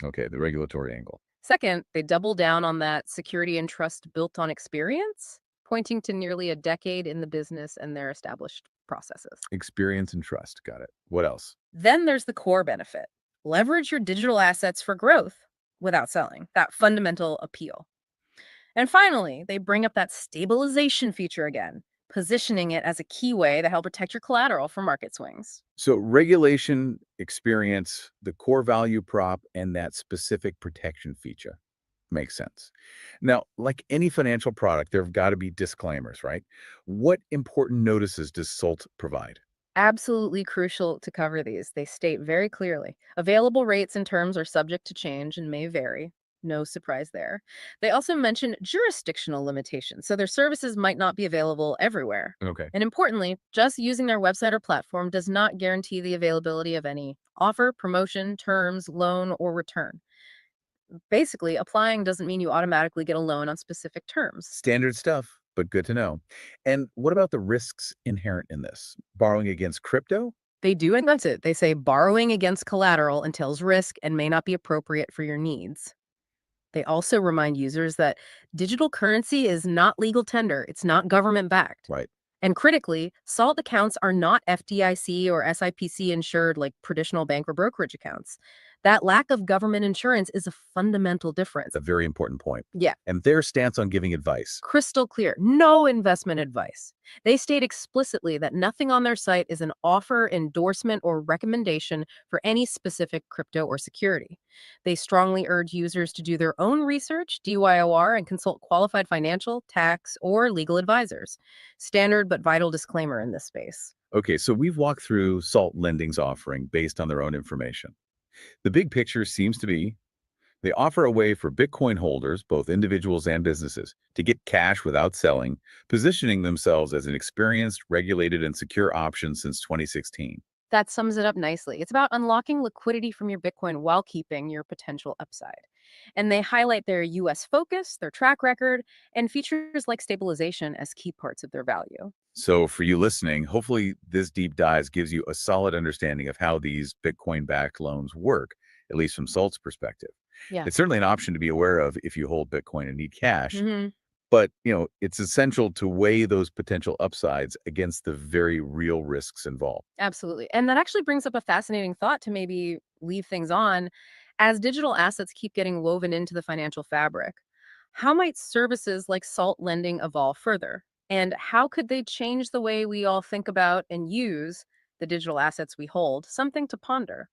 Okay, the regulatory angle. Second, they double down on that security and trust built on experience, pointing to nearly a decade in the business and their established processes. Experience and trust. Got it. What else? Then there's the core benefit: leverage your digital assets for growth without selling, that fundamental appeal. And finally, they bring up that stabilization feature again, positioning it as a key way to help protect your collateral from market swings. So regulation, experience, the core value prop, and that specific protection feature. Makes sense. Now, like any financial product, there have got to be disclaimers, right? What important notices does SALT provide? Absolutely crucial to cover these. They state very clearly available rates and terms are subject to change and may vary. No surprise there. They also mention jurisdictional limitations, so their services might not be available everywhere. Okay. And importantly, just using their website or platform does not guarantee the availability of any offer, promotion, terms, loan, or return. Basically, applying doesn't mean you automatically get a loan on specific terms. Standard stuff, but good to know. And what about the risks inherent in this? Borrowing against crypto? They do admit it. They say borrowing against collateral entails risk and may not be appropriate for your needs. They also remind users that digital currency is not legal tender, it's not government backed. Right. And critically, SALT accounts are not FDIC or SIPC insured like traditional bank or brokerage accounts. That lack of government insurance is a fundamental difference. That's a very important point. Yeah, And their stance on giving advice. crystal clear. No investment advice. They state explicitly that nothing on their site is an offer, endorsement, or recommendation for any specific crypto or security. They strongly urge users to do their own research, DYOR, and consult qualified financial, tax, or legal advisors. Standard but vital disclaimer in this space. Okay, so we've walked through SALT Lending's offering based on their own information. The big picture seems to be they offer a way for Bitcoin holders, both individuals and businesses, to get cash without selling, positioning themselves as an experienced, regulated, and secure option since 2016. That sums it up nicely. It's about unlocking liquidity from your Bitcoin while keeping your potential upside. And they highlight their US focus, their track record, and features like stabilization as key parts of their value. So, for you listening, hopefully this deep dive gives you a solid understanding of how these Bitcoin backed loans work, at least from Salt's perspective. Yeah. It's certainly an option to be aware of if you hold Bitcoin and need cash. hmm But, it's essential to weigh those potential upsides against the very real risks involved. Absolutely. And that actually brings up a fascinating thought to maybe leave things on. As digital assets keep getting woven into the financial fabric, how might services like salt lending evolve further? And how could they change the way we all think about and use the digital assets we hold? Something to ponder.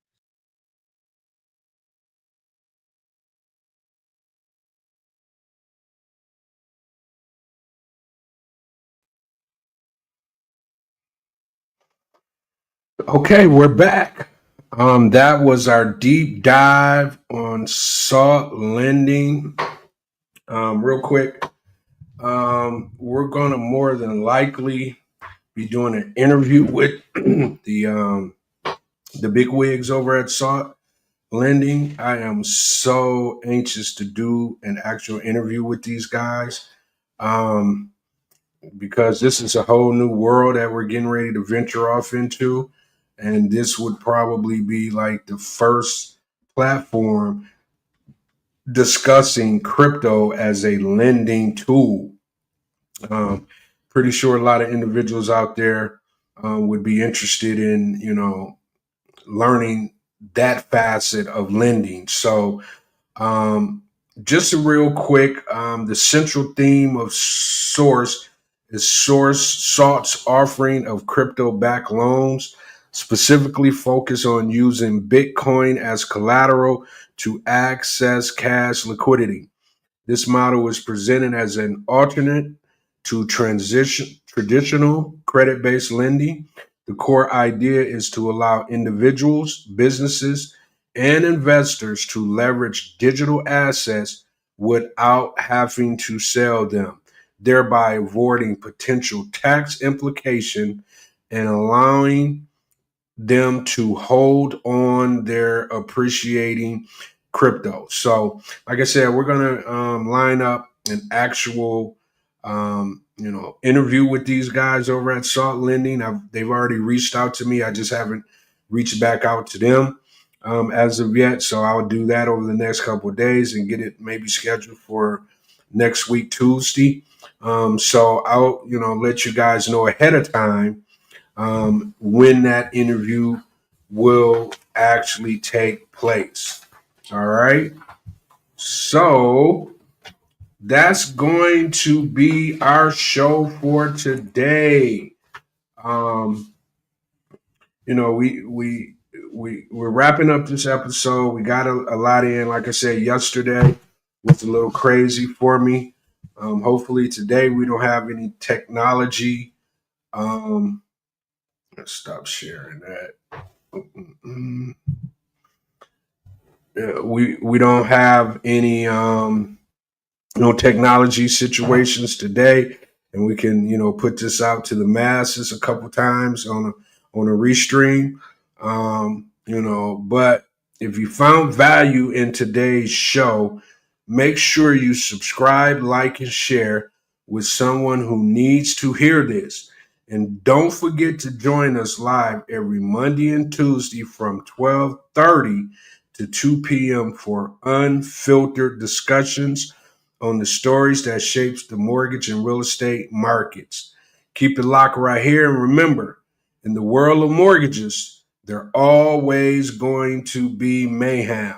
Okay, we're back. That was our deep dive on salt lending. Real quick, we're gonna more than likely be doing an interview with the big wigs over at Salt Lending. I am so anxious to do an actual interview with these guys. Because this is a whole new world that we're getting ready to venture off into. And this would probably be like the first platform discussing crypto as a lending tool. Um, Pretty sure a lot of individuals out there would be interested in, learning that facet of lending. So, um, just a real quick, the central theme of Source is Salt's offering of crypto-backed loans, specifically focus on using Bitcoin as collateral to access cash liquidity. This model is presented as an alternate to traditional credit-based lending. The core idea is to allow individuals, businesses, and investors to leverage digital assets without having to sell them, thereby avoiding potential tax implication and allowing them to hold on their appreciating crypto. So, like I said, we're going to line up an actual, interview with these guys over at Salt Lending. They've already reached out to me. I just haven't reached back out to them as of yet. So I'll do that over the next couple of days and get it maybe scheduled for next week, Tuesday. So I'll, let you guys know ahead of time when that interview will actually take place. All right. So that's going to be our show for today. Um, we're wrapping up this episode. We got a lot in. Like I said, yesterday was a little crazy for me. Hopefully today we don't have any technology. Let's stop sharing that. We don't have any no technology situations today, and we can put this out to the masses a couple times on a restream. But if you found value in today's show, make sure you subscribe, like, and share with someone who needs to hear this. And don't forget to join us live every Monday and Tuesday from 12:30 to 2 p.m. for unfiltered discussions on the stories that shapes the mortgage and real estate markets. Keep it locked right here. And remember, in the world of mortgages, there always going to be mayhem.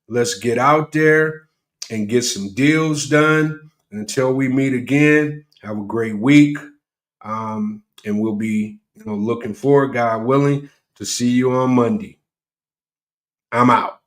Let's get out there and get some deals done. And until we meet again, have a great week. And we'll be, looking forward, God willing, to see you on Monday. I'm out.